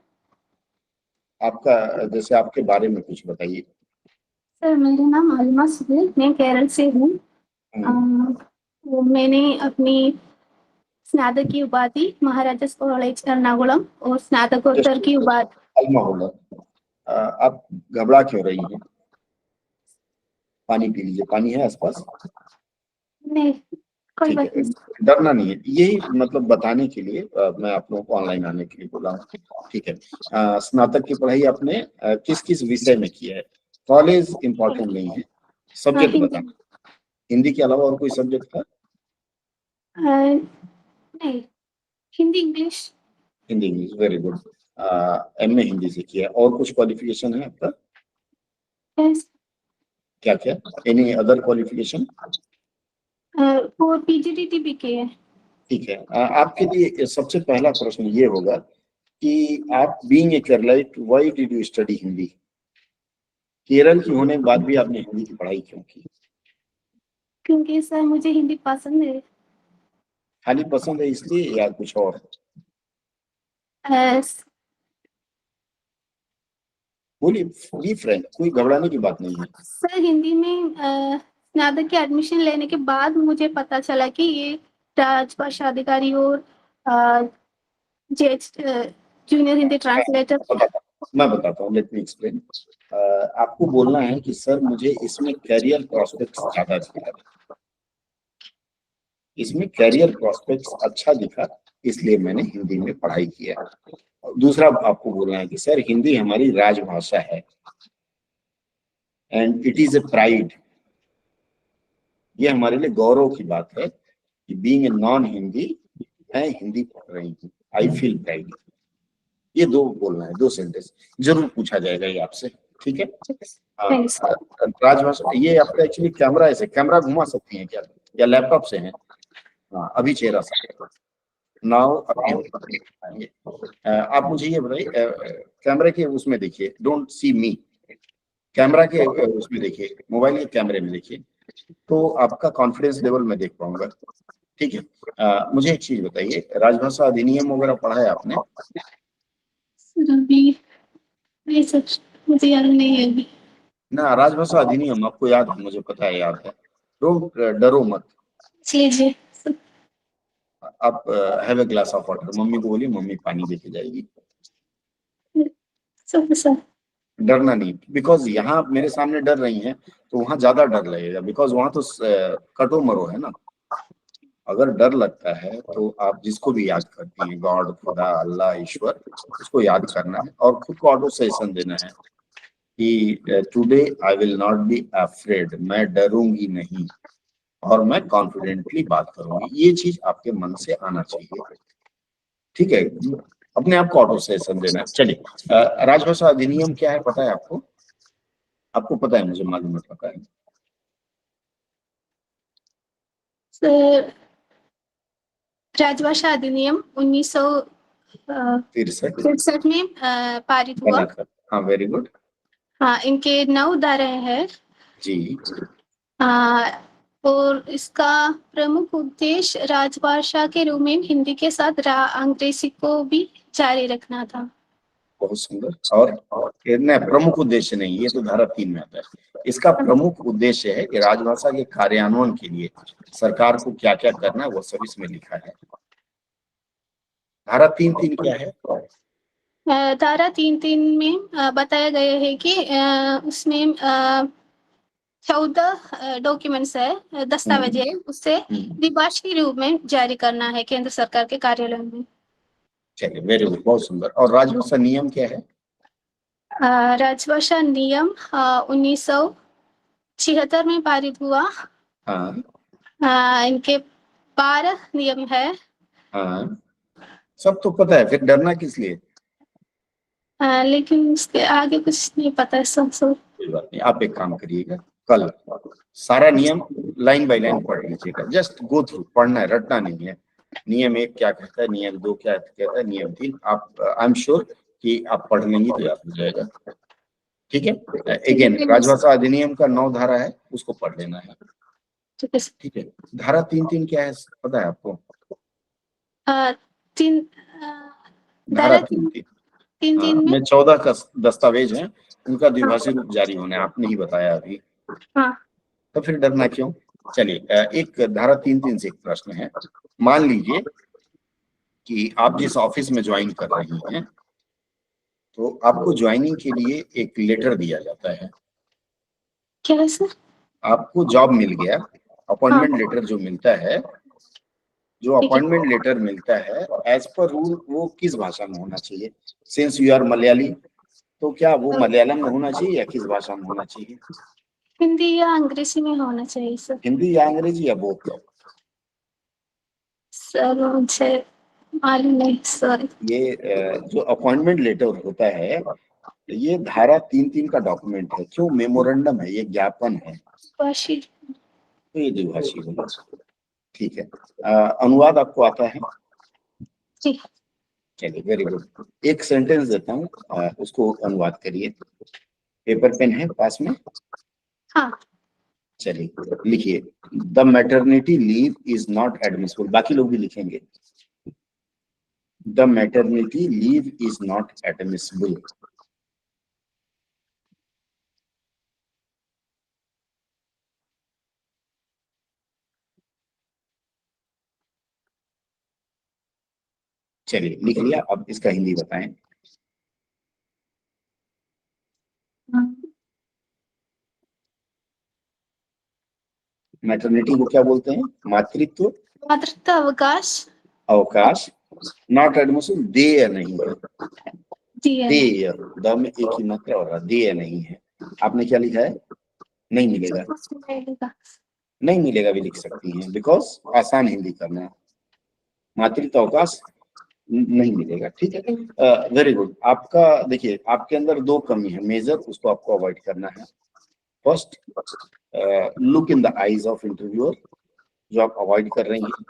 आपका, जैसे आपके बारे में कुछ बताइए। सर मेरा नाम आलिमा सुबेल, मैं केरल से हूँ। तो मैंने अपनी स्नातक की उपाधि महाराजा कॉलेज एर्नाकुलम और स्नातकोत्तर की उपाधि। अलमा होगा। आप घबरा क्यों रही हैं? पानी पी लीजिए, पानी है आसपास? नहीं, कोई ठीक बात है, नहीं। डरना नहीं है, यही मतलब बताने के लिए मैं आप लोगों को ऑनलाइन आने के लिए बोला हूँ। ठीक है। स्नातक की पढ़ाई आपने किस किस विषय में किया है? कॉलेज इंपॉर्टेंट नहीं है, सब्जेक्ट हिंदी। बताना। हिंदी के अलावा और कोई सब्जेक्ट था? नहीं, Hindi English. Hindi English, very good. MA Hindi से किया है। और कुछ क्वालिफिकेशन है आपका? यस। क्या क्या, एनी अदर क्वालिफिकेशन? और पीजीडीटी भी किए है। ठीक है। आपके लिए सबसे पहला प्रश्न ये होगा कि आप being a Keralite, why did you study Hindi? Kerala की होने के बाद भी आपने हिंदी की पढ़ाई क्यों की? क्योंकि सर मुझे हिंदी पसंद है। खाली पसंद है इसलिए या कुछ और? अ, बोलिए, बी फ्रैंक, कोई घबराने की बात नहीं है। सर हिंदी में स्नातक के एडमिशन लेने के बाद मुझे पता चला कि ये राजभाषा अधिकारी और जेच जूनियर हिंदी ट्रांसलेटर। मैं बताता हूँ, लेट मी एक्सप्लेन। आपको बोलना है कि सर मुझे इसमें कैरियर प्रोस्पेक्ट्स ज्यादा दिखा, इसमें कैरियर प्रोस्पेक्ट्स अच्छा दिखा, इसलिए मैंने हिंदी में पढ़ाई किया। दूसरा आपको बोलना है कि सर हिंदी हमारी राजभाषा है and it is a pride, ये हमारे लिए गौरव की बात है कि बीइंग ए नॉन हिंदी मैं हिंदी पढ़ रही हूँ, आई फील प्राइड। ये दो बोलना है, दो सेंटेंस जरूर पूछा जाएगा ये आपसे। ठीक है। थैंक्स। राजभाषा, ये आपका एक्चुअली कैमरा ऐसे, कैमरा घुमा सकती हैं क्या या लैपटॉप से है? हाँ अभी चेहरा से नाउ। आप मुझे ये बताइए, कैमरे के उसमें देखिए, डोंट सी मी, कैमरा के उसमें देखिए, मोबाइल के कैमरे में देखिए, तो आपका कॉन्फिडेंस लेवल मैं देख पाऊंगा। ठीक है। मुझे एक चीज बताइए, राजभाषा अधिनियम वगैरह पढ़ा है आपने? सर अभी नहीं सर, मुझे याद नहीं है अभी। ना, राजभाषा अधिनियम आपको याद है, मुझे पता है याद है। डोंट, डरो मत। लीजिए सर। आप have a glass of water, mummy को बोलिए, मम्मी पानी देके जाएगी। सर डरना नहीं, बिकॉज यहाँ मेरे सामने डर रही हैं तो वहां ज्यादा डर लगेगा, बिकॉज वहां तो कटो मरो है ना। अगर डर लगता है तो आप जिसको भी याद करती हैं, गॉड, खुदा, अल्लाह, ईश्वर, उसको याद करना है और खुद को ऑटो सजेशन देना है कि today I will not be afraid, मैं डरूंगी नहीं और मैं कॉन्फिडेंटली बात करूंगी। ये चीज आपके मन से आना चाहिए। ठीक है, अपने आप को ऑटो सजेशन देना है। चलिए, राजभाषा अधिनियम क्या है पता है आपको? आपको पता है, मुझे मालूम है, पता है। सर राजभाषा अधिनियम 63 1963 में पारित हुआ। बना था। हाँ वेरी गुड। हाँ, इनके 9 धाराएं हैं। जी। और इसका प्रमुख उद्देश्य राजभाषा के रूप में हिंदी के साथ अंग्रेजी को भी जारी रखना था। बहुत सुंदर। और नहीं, प्रमुख उद्देश्य नहीं, ये तो धारा 3 में आता है। इसका प्रमुख उद्देश्य है कि राजभाषा के कार्यान्वयन के लिए सरकार को क्या क्या करना है वो सब इसमें लिखा है। धारा 3(3) क्या है? धारा 3(3) में बताया गया है कि उसमें 14 डॉक्यूमेंट्स है, दस्तावेज है, उससे द्विभाषी रूप में जारी करना है केंद्र सरकार के कार्यालय में। चलिए वेरी गुड, बहुत सुंदर। और राजभाषा नियम क्या है? राजभाषा नियम 1976 में पारित हुआ। हाँ इनके 12 नियम है। हाँ, सब तो पता है, फिर डरना किस लिए? लेकिन उसके आगे कुछ नहीं पता है सब। कोई बात नहीं, आप एक काम करिएगा, कल सारा नियम लाइन बाय लाइन पढ़ लीजिएगा। जस्ट गो थ्रू, पढ़ना है, रटना नहीं है। नियम 1 क्या कहता है, नियम 2 क्या कहता है, नियम 3, आप आई एम श्योर कि आप पढ़ लेंगे तो याद हो जाएगा। ठीक है। अगेन, राजभाषा अधिनियम का 9 धारा है, उसको पढ़ लेना है। ठीक है। धारा 3(3) क्या है पता है आपको? तीन धारा धारा 3(3) तीन में में 14 का दस्तावेज है, उनका द्विभाषी रूप जारी होना है, आपने ही बताया अभी। हाँ। तो फिर डरना क्यों? चलिए, एक धारा 3(3) से एक प्रश्न है। मान लीजिए कि आप जिस ऑफिस में ज्वाइन कर रही हैं, तो आपको ज्वाइनिंग के लिए एक लेटर दिया जाता है। क्या है सर? आपको जॉब मिल गया, अपॉइंटमेंट लेटर जो मिलता है, जो ठीक है। अपॉइंटमेंट लेटर मिलता है, एज पर रूल वो किस भाषा में होना चाहिए? सिंस यू आर मलयाली, तो क्या वो मलयालम में होना चाहिए या किस भाषा में होना चाहिए? हिंदी या अंग्रेजी में होना चाहिए सर। हिंदी या अंग्रेजी या बोथ? सर मुझे मालूम नहीं सर। ये जो अपॉइंटमेंट लेटर होता है, ये धारा 3(3) का डॉक्यूमेंट है। क्यों? मेमोरेंडम है, ये ज्ञापन है, द्विभाषी। तो ये द्विभाषी होना चाहिए। ठीक है। अनुवाद आपको आता है? जी। चलिए वेरी गुड। एक सेंटेंस देता हूँ, उसको अनुवाद करिए। पेपर पेन है पास में? हाँ। चलिए लिखिए, the maternity leave is not admissible. बाकी लोग भी लिखेंगे, the maternity leave is not admissible. चलिए लिख लिया, अब इसका हिंदी बताएं। मैटरनिटी को क्या बोलते हैं? मातृत्व मातृत्व अवकाश। अवकाश। नॉट एडमिसिबल, देय नहीं है। दिया है। देय, द में एक ही मात्रा और देय नहीं है। आपने क्या लिखा है? नहीं मिलेगा। नहीं मिलेगा भी लिख सकती हैं, बिकॉज आसान हिंदी करना है। मातृत्व अवकाश नहीं मिलेगा। ठीक है, वेरी गुड। आपका देखिए, आपके अंदर 2 कमी है मेजर, उसको आपको अवॉइड करना है। First, look in the eyes of interviewer, जो आप अवॉइड कर रही हैं।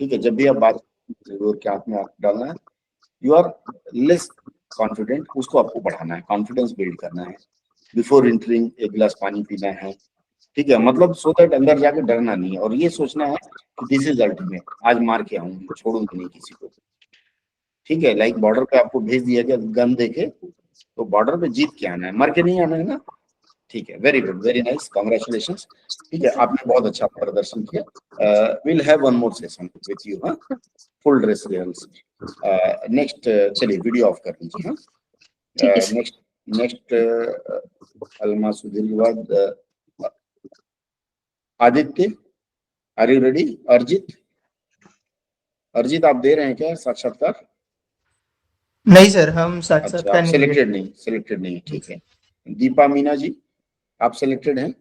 ठीक है, जब भी आप बात इंटरव्यूअर के हाथ में आप डालना है, यू आर लेस कॉन्फिडेंट, उसको आपको बढ़ाना है, कॉन्फिडेंस बिल्ड करना है। बिफोर एंटरिंग एक गिलास पानी पीना है। ठीक है, मतलब सो दैट अंदर जाके डरना नहीं है, और ये सोचना है कि दिस इज अल्टीमेट, आज मार के आऊंगी, छोड़ूंगी नहीं किसी को। ठीक है, लाइक बॉर्डर पे आपको भेज दिया गया गन देके, तो बॉर्डर पे जीत के आना है, मर के नहीं आना है ना। ठीक है, very good, very nice, congratulations. ठीक है, आपने बहुत अच्छा प्रदर्शन किया। Will have one more session with you, हाँ, फुल ड्रेस रिहर्सल। नेक्स्ट, चलिए वीडियो ऑफ कर लीजिए। हाँ, नेक्स्ट नेक्स्ट अलमा सुधीर के बाद आदित्य, आर यू रेडी? अर्जित, अर्जित आप दे रहे हैं क्या साक्षात्कार? नहीं सर, हम अच्छा, साक्षात्कार आप नहीं सिलेक्टेड नहीं, ठीक है। दीपा मीना जी, आप सिलेक्टेड हैं?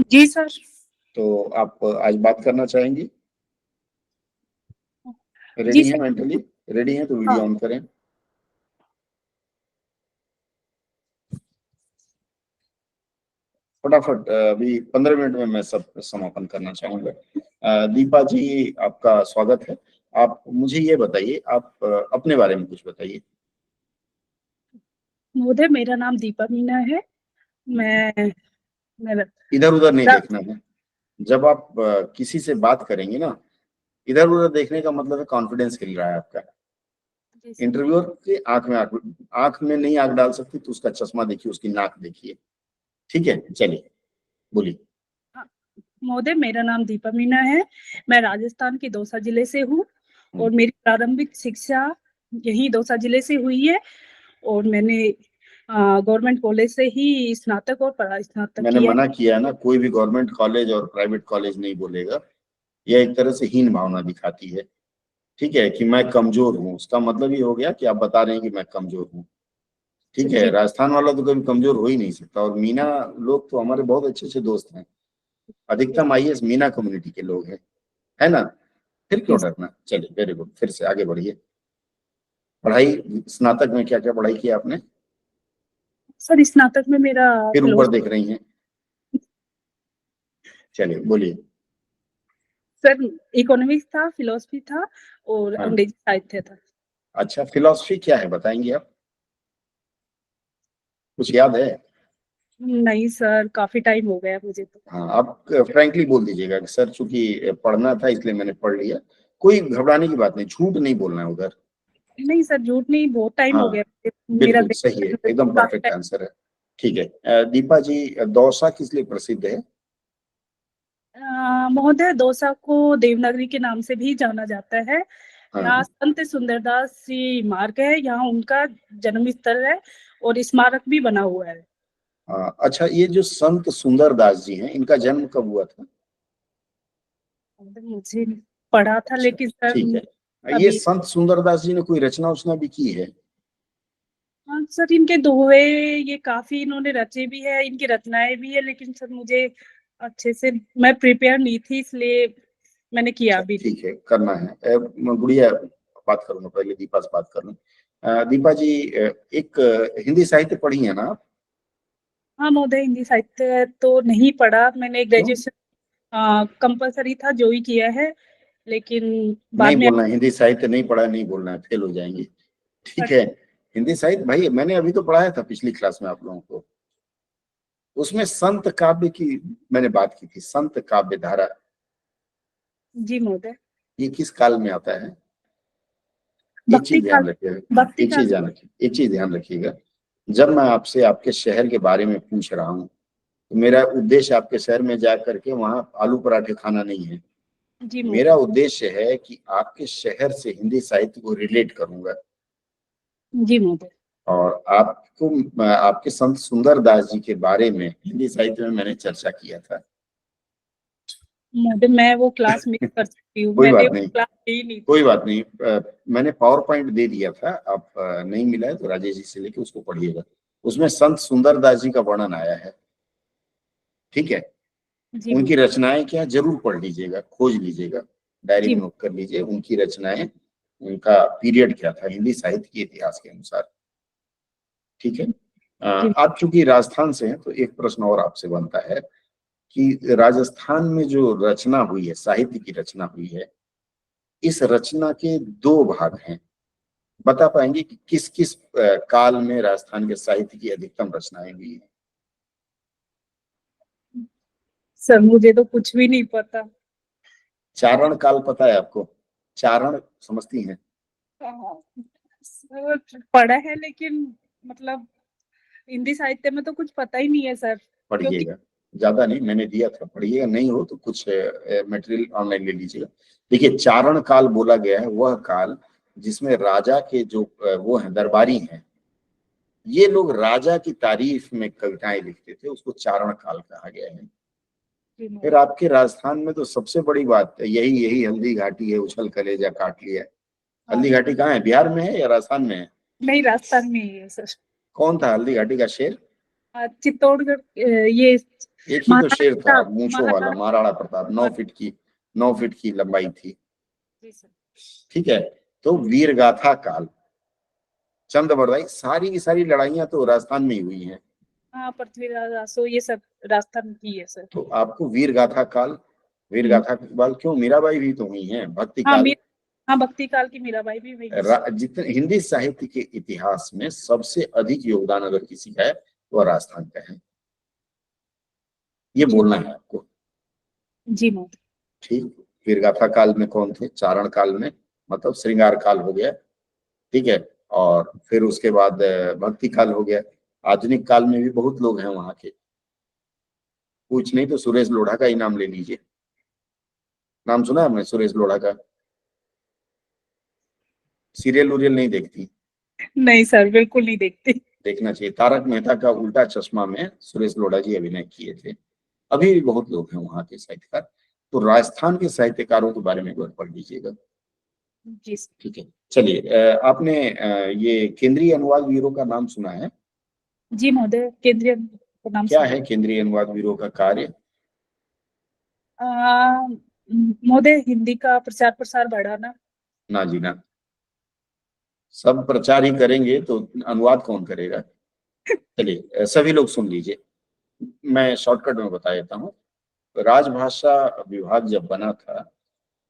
जी सर। तो आप आज बात करना चाहेंगी? जी रेडी हैं सर। मेंटली? रेडी हैं तो वीडियो हाँ। ऑन करें। फटाफट, अभी 15 मिनट में मैं सब समापन करना चाहूंगा। दीपा जी, आपका स्वागत है। आप मुझे ये बताइए, आप अपने बारे में कुछ बताइए। महोदय, मेरा नाम दीपा मीना है। मैं इधर उधर नहीं देखना है। जब आप किसी से बात करेंगे ना, इधर उधर देखने का मतलब है कॉन्फिडेंस हिल रहा है आपका। इंटरव्यूअर के आंख में नहीं आंख डाल सकती, तो उसका चश्मा देखिए, उसकी नाक देखिए। ठीक है, चलिए बोलिए। महोदय, मेरा नाम दीपा मीना है। मैं राजस्थान के दौसा जिले से हूँ और मेरी प्रारंभिक शिक्षा यही दौसा जिले से हुई है, और मैंने गवर्नमेंट कॉलेज से ही स्नातक और परास्नातक मैंने किया। मना किया ना, कोई भी गवर्नमेंट कॉलेज और प्राइवेट कॉलेज नहीं बोलेगा, यह एक तरह से हीन भावना दिखाती है। ठीक है, कि मैं कमजोर हूँ, उसका मतलब ये हो गया कि आप बता रहे हैं कि मैं कमजोर हूँ। ठीक है, जी। राजस्थान वाला तो कभी कमजोर हो ही नहीं सकता। और मीना लोग तो हमारे बहुत अच्छे अच्छे दोस्त हैं, अधिकतम आईएएस मीना कम्युनिटी के लोग हैं, है ना। फिर क्यों जी। डरना। चलिए, वेरी गुड, फिर से आगे बढ़िए। पढ़ाई स्नातक में क्या क्या पढ़ाई की आपने? सर स्नातक में मेरा फिर ऊपर फिलोसफी। देख रही हैं, चलिए बोलिए। सर इकोनॉमिक्स था, फिलोसफी था और हाँ, अंग्रेजी साहित्य था। अच्छा, फिलॉसफी क्या है बताएंगे आप? कुछ याद है? नहीं सर, काफी टाइम हो गया मुझे तो। हाँ, आप फ्रैंकली बोल दीजिएगा कि सर चूंकि पढ़ना था इसलिए मैंने पढ़ लिया। कोई घबराने की बात नहीं, झूठ नहीं बोलना है उधर। नहीं सर, झूठ नहीं, बहुत टाइम हो हाँ, गया मेरा बिल्कुल सही है, एकदम काफी परफेक्ट आंसर है। ठीक है, दीपा जी, दौसा किस लिए प्रसिद्ध है? महोदय, दौसा को देवनागरी के नाम से भी जाना जाता है। यहाँ हाँ, संत सुंदरदास जी मार्ग है, यहाँ उनका जन्म स्थल है और स्मारक भी बना हुआ है। अच्छा, ये जो संत सुंदरदास जी हैं, इनका जन्म कब हुआ था? मुझे पढ़ा था अच्छा, लेकिन सर ठीक है। ये अभी। संत सुंदरदास जी ने कोई रचना उचना भी की है? हाँ सर, इनके दोहे ये काफी इन्होंने रचे भी है, इनकी रचनाएं भी है, लेकिन सर मुझे अच्छे से, मैं प्रिपेयर नहीं थी इसलिए मैंने किया अच्छा, भी नहीं। ठीक है, करना है। गुड़िया, बात करूंगा, पहले दीपा से बात कर लूं। दीपा जी, एक हिंदी साहित्य पढ़ी है ना आप? हाँ महोदय, हिंदी साहित्य तो नहीं पढ़ा मैंने, क्यों? ग्रेजुएशन कंपलसरी था जो ही किया है, लेकिन नहीं बाद में। बोलना है, हिंदी साहित्य नहीं पढ़ा, नहीं बोलना है, फेल हो जाएंगे। ठीक है, हिंदी साहित्य भाई मैंने अभी तो पढ़ाया था पिछली क्लास में आप लोगों को। उसमें संत काव्य की मैंने बात की थी, संत काव्य धारा। जी महोदय। ये किस काल में आता है? एक भक्ति चीज ध्यान काल। रखिएगा, भक्ति एक काल। चीज ध्यान रखिए, एक चीज ध्यान रखिएगा। जब मैं आपसे आपके शहर के बारे में पूछ रहा हूँ, तो मेरा उद्देश्य आपके शहर में जा करके वहां आलू पराठे खाना नहीं है। जी मेरा महोदय। उद्देश्य है कि आपके शहर से हिंदी साहित्य को रिलेट करूंगा। जी महोदय। और आपको आपके संत सुंदरदास जी के बारे में हिंदी साहित्य में मैंने चर्चा किया था। महोदय, मैं वो क्लास मिस कर सकती हूँ, कोई मैंने बात वो नहीं, क्लास ली नहीं कोई थी। बात नहीं। मैंने पावर पॉइंट दे दिया था, आप नहीं मिला है तो राजेश जी से लेके उसको पढ़िएगा। उसमें संत सुंदरदास जी का वर्णन आया है। ठीक है, जी उनकी महोदय। रचनाएं क्या, जरूर पढ़ लीजिएगा, खोज लीजिएगा, डायरी जी। में नोट कर लीजिए उनकी रचनाएं, उनका पीरियड क्या था हिंदी साहित्य के इतिहास के अनुसार। ठीक है, जी। आप चूंकि राजस्थान से हैं तो एक प्रश्न और आपसे बनता है कि राजस्थान में जो रचना हुई है, साहित्य की रचना हुई है, इस रचना के दो भाग हैं। बता पाएंगे कि किस किस काल में राजस्थान के साहित्य की अधिकतम रचनाएं हुई हैं? सर मुझे तो कुछ भी नहीं पता। चारण काल पता है आपको? चारण समझती हैं? हाँ, सर पढ़ा है लेकिन मतलब हिंदी साहित्य में तो कुछ पता ही नहीं है सर, क्योंकि। पढ़िएगा, ज्यादा नहीं, मैंने दिया था, पढ़िएगा, नहीं हो तो कुछ मटेरियल ऑनलाइन ले लीजिएगा। देखिए, चारण काल बोला गया है वह काल जिसमें राजा के जो वो हैं, दरबारी हैं, ये लोग राजा की तारीफ में कविताएं लिखते थे, उसको चारण काल कहा गया है। फिर आपके राजस्थान में तो सबसे बड़ी बात है, यही यही हल्दी घाटी है, उछल कलेजा काट लिया। हाँ, हल्दी घाटी कहाँ है, बिहार में है या राजस्थान में है? नहीं राजस्थान में ही है सर। कौन था हल्दी घाटी का शेर? चित्तौड़गढ़, ये एक ही तो महाराणा शेर था, प्रताप। मूंछों वाला, महाराणा। महाराणा प्रताप। 9 फीट की लंबाई थी। जी सर। ठीक है, तो वीर गाथा काल, चंद बरदाई, सारी की सारी लड़ाइयां तो राजस्थान में ही हुई हैं। हाँ, पृथ्वीराज आसो ये सब राजस्थान की है सर। तो आपको वीर गाथा काल, वीर हम्म। गाथा काल क्यों, मीराबाई भी तो हुई हैं, भक्ति हाँ काल। हाँ, भक्ति काल की मीराबाई भी हुई है। जितने हिंदी साहित्य के इतिहास में सबसे अधिक योगदान अगर किसी का है तो वह राजस्थान का है, ये जी। बोलना है आपको। जी महोदय। ठीक, वीरगाथा काल में कौन थे? चारण काल में, मतलब श्रृंगार काल हो गया। ठीक है, और फिर उसके बाद भक्ति काल हो गया। आधुनिक काल में भी बहुत लोग हैं वहां के, कुछ नहीं तो सुरेश लोढ़ा का ही नाम ले लीजिए। नाम सुना है आपने सुरेश लोढ़ा का? सीरियल उरियल नहीं देखती? नहीं सर, बिल्कुल नहीं देखती। देखना चाहिए, तारक मेहता का उल्टा चश्मा में सुरेश लोढ़ा जी अभिनय किए थे। अभी भी बहुत लोग हैं वहां के साहित्यकार। तो राजस्थान के साहित्यकारों के बारे में एक बार पढ़ लीजिएगा। जी सर। ठीक है, चलिए आपने ये केंद्रीय अनुवाद ब्यूरो का नाम सुना है? जी महोदय, केंद्रीय का नाम क्या सुना। है केंद्रीय अनुवाद ब्यूरो का कार्य? महोदय, हिंदी का प्रचार प्रसार बढ़ाना। ना जी ना, सब प्रचार ही करेंगे तो अनुवाद कौन करेगा? चलिए सभी लोग सुन लीजिए, मैं शॉर्टकट में बता देता हूँ। राजभाषा विभाग जब बना था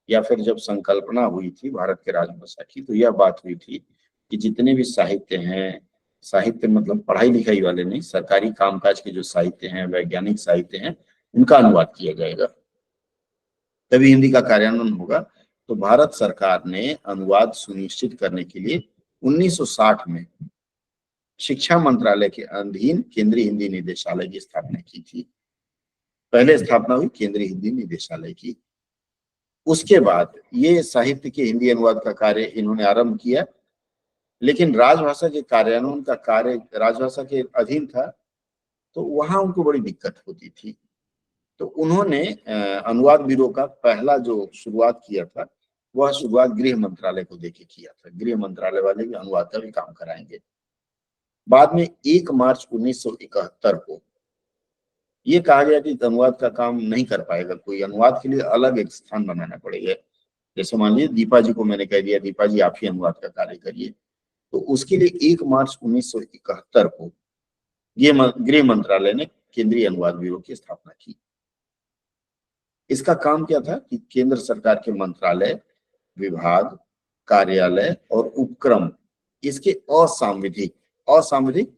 या फिर जब संकल्पना हुई थी भारत के राजभाषा की, तो यह बात हुई थी कि जितने भी साहित्य हैं, साहित्य मतलब पढ़ाई लिखाई वाले नहीं, सरकारी कामकाज के जो साहित्य हैं, वैज्ञानिक साहित्य हैं, उनका अनुवाद किया जाएगा, तभी हिंदी का कार्यान्वयन होगा। तो भारत सरकार ने अनुवाद सुनिश्चित करने के लिए 1960 में शिक्षा मंत्रालय के अधीन केंद्रीय हिंदी निदेशालय की स्थापना की थी। पहले स्थापना हुई केंद्रीय हिंदी निदेशालय की। उसके बाद ये साहित्य के हिंदी अनुवाद का कार्य इन्होंने आरंभ किया, लेकिन राजभाषा के कार्यान्वयन का कार्य राजभाषा के अधीन था, तो वहां उनको बड़ी दिक्कत होती थी। तो उन्होंने अनुवाद ब्यूरो का पहला जो शुरुआत किया था, वह शुरुआत गृह मंत्रालय को देके किया था। गृह मंत्रालय वाले भी अनुवाद का भी काम कराएंगे। बाद में 1 मार्च 1971 को ये कहा गया कि अनुवाद का काम नहीं कर पाएगा कोई, अनुवाद के लिए अलग एक स्थान बनाना पड़ेगा। जैसे मान लीजिए दीपा जी को मैंने कह दिया, दीपा जी आप ही अनुवाद का कार्य करिए, तो उसके लिए 1 मार्च 1971 को ये गृह मंत्रालय ने केंद्रीय अनुवाद ब्यूरो की स्थापना की। इसका काम क्या था कि केंद्र सरकार के मंत्रालय, विभाग, कार्यालय और उपक्रम, इसके असांविधिक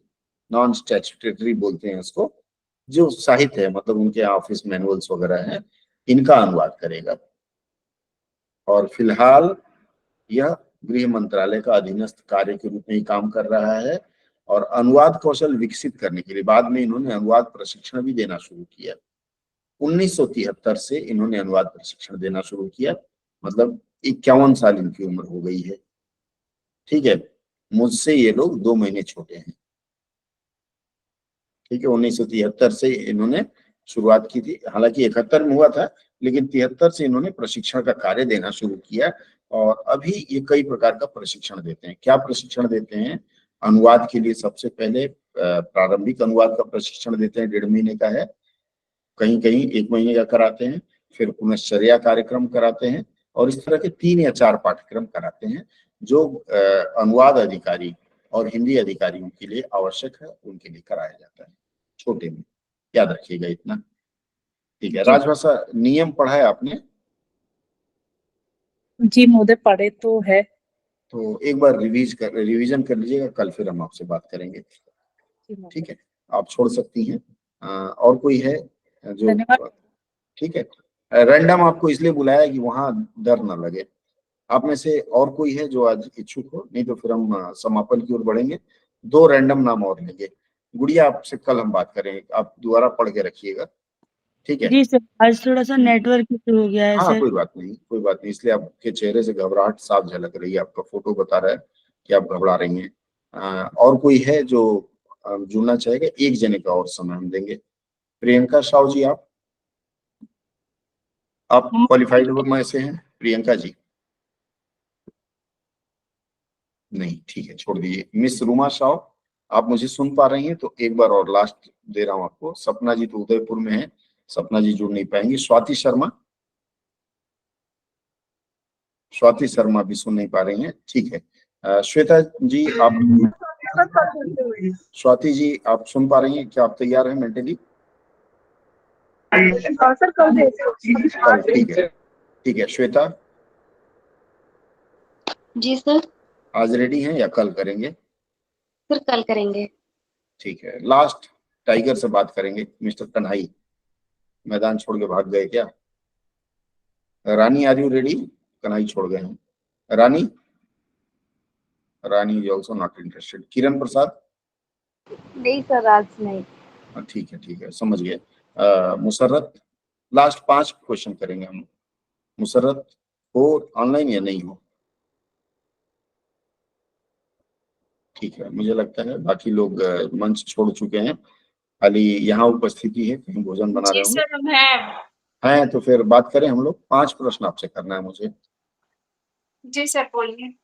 नॉन स्टैट्यूटरी बोलते हैं इसको, जो साहित्य है, मतलब उनके ऑफिस मैनुअल्स वगैरह हैं, इनका अनुवाद करेगा। और फिलहाल यह गृह मंत्रालय का अधीनस्थ कार्य के रूप में ही काम कर रहा है। और अनुवाद कौशल विकसित करने के लिए बाद में इन्होंने अनुवाद प्रशिक्षण भी देना शुरू किया। 1973 से इन्होंने अनुवाद प्रशिक्षण देना शुरू किया, मतलब 51 साल इनकी उम्र हो गई है। ठीक है, मुझसे ये लोग 2 महीने छोटे हैं। ठीक है, 1973 से इन्होंने शुरुआत की थी, हालांकि 71 में हुआ था, लेकिन 73 से इन्होंने प्रशिक्षण का कार्य देना शुरू किया। और अभी ये कई प्रकार का प्रशिक्षण देते हैं। क्या प्रशिक्षण देते हैं? अनुवाद के लिए सबसे पहले प्रारंभिक अनुवाद का प्रशिक्षण देते हैं, 1.5 महीने का है, कहीं कहीं 1 महीने का कराते हैं, फिर पुनश्चर्या कार्यक्रम कराते हैं, और इस तरह के 3 या 4 पाठ्यक्रम कराते हैं जो अनुवाद अधिकारी और हिंदी अधिकारियों के लिए आवश्यक है, उनके लिए कराया जाता है, छोटे में। याद रखिएगा इतना। ठीक है, राजभाषा नियम पढ़ा है आपने? जी महोदय, पढ़े तो है। तो एक बार रिवीजन कर लीजिएगा, कल फिर हम आपसे बात करेंगे। ठीक है, आप छोड़ सकती हैं। और कोई है जो? धन्यवाद। ठीक है, रैंडम आपको इसलिए बुलाया कि वहां डर ना लगे। आप में से और कोई है जो आज इच्छुक हो? नहीं तो फिर हम समापन की ओर बढ़ेंगे। 2 रैंडम नाम और लेंगे। गुड़िया, आपसे कल हम बात करेंगे, आप दोबारा पढ़ के रखिएगा। ठीक है जी सर, आज थोड़ा सा नेटवर्क इशू हो गया है हाँ, सर। कोई बात नहीं, इसलिए आपके चेहरे से घबराहट साफ झलक रही है, आपका फोटो बता रहा है कि आप घबरा रही हैं। और कोई है जो जुड़ना चाहेगा? 1 जने का और समय हम देंगे। प्रियंका साहू जी, आप क्वालिफाइड में से हैं? प्रियंका जी नहीं, ठीक है, छोड़ दीजिए। मिस रुमा साहू, आप मुझे सुन पा रही हैं? तो एक बार और लास्ट दे रहा हूं आपको। सपना जी तो उदयपुर में है, सपना जी जुड़ नहीं पाएंगी। स्वाति शर्मा भी सुन नहीं पा रही हैं। ठीक है, श्वेता जी आप, स्वाति जी आप सुन पा रही हैं? क्या आप तैयार हैं मेंटली? सर कल ठीक है श्वेता, जी सर। आज रेडी हैं या कल करेंगे? सर कल करेंगे। ठीक है, लास्ट टाइगर से बात करेंगे। मिस्टर कन्हाई मैदान छोड़ के भाग गए क्या? रानी, आर यू रेडी? कन्हाई छोड़ गए हैं। रानी इज ऑल्सो नॉट इंटरेस्टेड। किरण प्रसाद? नहीं सर, आज नहीं। ठीक है, समझ गए। मुसर्रत, लास्ट 5 क्वेश्चन करेंगे हम। मुसर्रत हो ऑनलाइन या नहीं हो? ठीक है, मुझे लगता है बाकी लोग मंच छोड़ चुके हैं, खाली यहाँ उपस्थिति है, कहीं भोजन बना रहे होंगे। सर हम हैं। हैं तो फिर बात करें हम लोग। 5 प्रश्न आपसे करना है मुझे। जी सर बोलिए।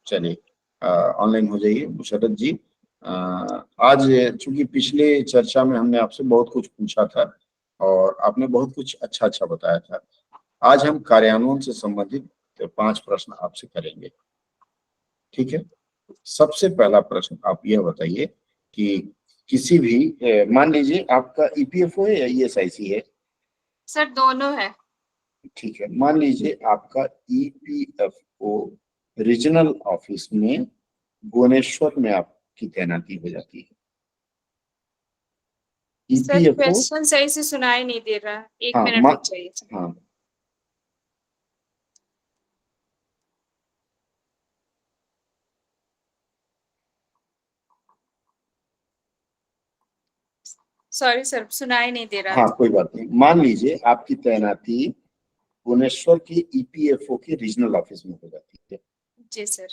चलिए ऑनलाइन हो जाइए मुशर्रत जी। आज चूंकि पिछले चर्चा में हमने आपसे बहुत कुछ पूछा था और आपने बहुत कुछ अच्छा अच्छा बताया था। आज हम कार्यान्वयन से संबंधित 5 प्रश्न आपसे करेंगे, ठीक है। सबसे पहला प्रश्न आप यह बताइए कि किसी भी मान लीजिए आपका ईपीएफओ है या ईएसआईसी है? सर दोनों है। ठीक है, मान लीजिए आपका ईपीएफओ रीजनल ऑफिस में भुवनेश्वर में आपकी तैनाती हो जाती है। सर ईपीएफओ क्वेश्चन सही से सुनाई नहीं दे रहा, एक हाँ मिनट रुक जाइए। हाँ सॉरी सर सुनाई नहीं दे रहा हाँ था। कोई बात नहीं। मान लीजिए आपकी तैनाती भुवनेश्वर की ईपीएफओ के रीजनल ऑफिस में हो जाती है। जी सर।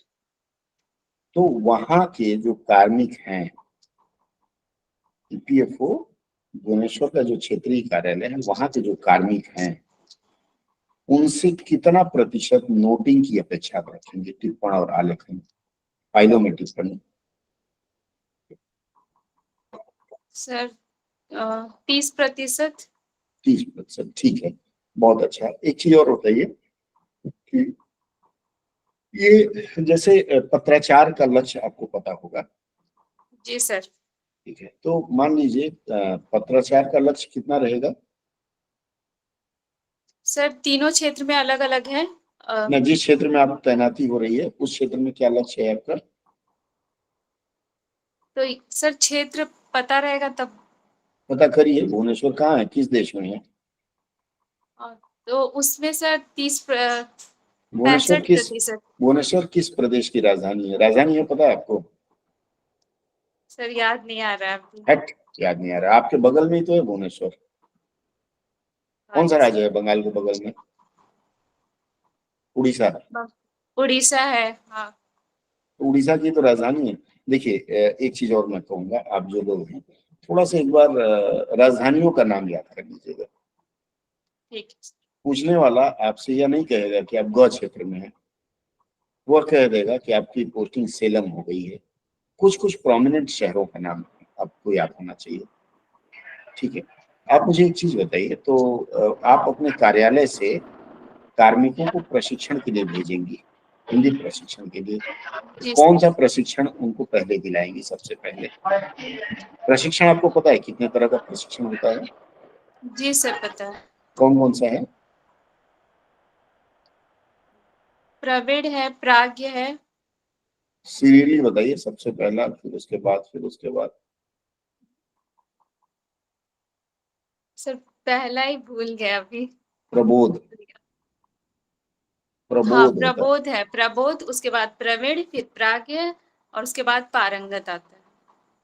तो वहां के जो कार्मिक हैं, ईपीएफओ भुवनेश्वर का जो क्षेत्रीय कार्यालय है, वहां के जो कार्मिक हैं उनसे कितना प्रतिशत नोटिंग की अपेक्षा आप रखेंगे? टिप्पण और आलेखन, फाइलों में टिप्पणी। सर 30%। 30%, ठीक है, बहुत अच्छा। एक चीज और बताइए कि ये जैसे पत्राचार का लक्ष्य आपको पता होगा। जी सर। ठीक है, तो मान लीजिए पत्राचार का लक्ष्य कितना रहेगा? सर तीनों क्षेत्र में अलग अलग है। ना, जिस क्षेत्र में आप तैनाती हो रही है उस क्षेत्र में क्या लक्ष्य है आपका? तो सर क्षेत्र पता रहेगा तब। पता करिए, भुवनेश्वर कहाँ है, किस देश में है? तो उसमें सर 65%। भुवनेश्वर किस प्रदेश की राजधानी है? राजधानी है पता है आपको? सर याद नहीं आ रहा है अभी। हट, याद नहीं आ रहा। आपके बगल में ही तो है भुवनेश्वर। कौन सा राज्य है बंगाल के बगल में? उड़ीसा। उड़ीसा है हाँ। उड़ीसा की तो राजधानी है। देखिए एक चीज और मैं कहूंगा, आप जो लोग हैं थोड़ा सा एक बार राजधानियों का नाम याद कर लीजिएगा। ठीक है। पूछने वाला आपसे यह नहीं कहेगा कि आप ग क्षेत्र में हैं, वह कह देगा कि आपकी पोस्टिंग सेलम हो गई है। कुछ कुछ प्रोमिनेंट शहरों का नाम आपको याद होना चाहिए, ठीक है। आप मुझे एक चीज बताइए, तो आप अपने कार्यालय से कार्मिकों को प्रशिक्षण के लिए भेजेंगी, हिंदी प्रशिक्षण के लिए। कौन सा प्रशिक्षण उनको पहले दिलाएंगी? सबसे पहले प्रशिक्षण आपको पता है कितने तरह का प्रशिक्षण होता है? जी सर पता है। कौन कौन सा है? प्रवीण है, प्राज्ञ है। सीरियली बताइए, सबसे पहला, फिर उसके बाद, फिर उसके बाद। सर पहला ही भूल गया अभी। प्रबोध। हाँ प्रबोध होता है। प्रबोध है, प्रबोध, उसके बाद प्रवीण, फिर प्राज्ञ और उसके बाद पारंगत आता है।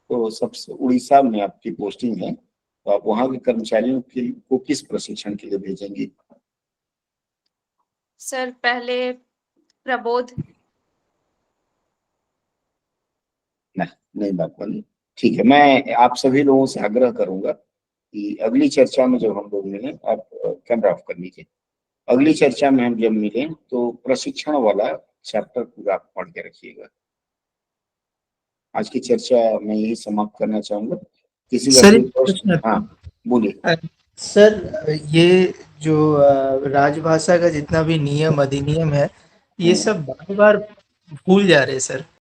तो सबसे उड़ीसा में आपकी पोस्टिंग है, तो आप वहां के कर्मचारियों को किस प्रशिक्षण के लिए भेजेंगी? सर पहले प्रबोध। नहीं बात बनी। ठीक है, मैं आप सभी लोगों से आग्रह करूंगा कि अगली चर्चा में जब हम लोग मिलें, आप कैमरा ऑफ कर लीजिए। अगली चर्चा में हम जब मिलें तो प्रशिक्षण वाला चैप्टर पूरा आप पढ़ के रखिएगा। आज की चर्चा मैं यही समाप्त करना चाहूंगा। किसी का सर कोई प्रश्न? हाँ बोलिए। सर ये जो राजभाषा का जितना भी नियम अधिनियम है, ये सब बार बार भूल जा रहे हैं सर।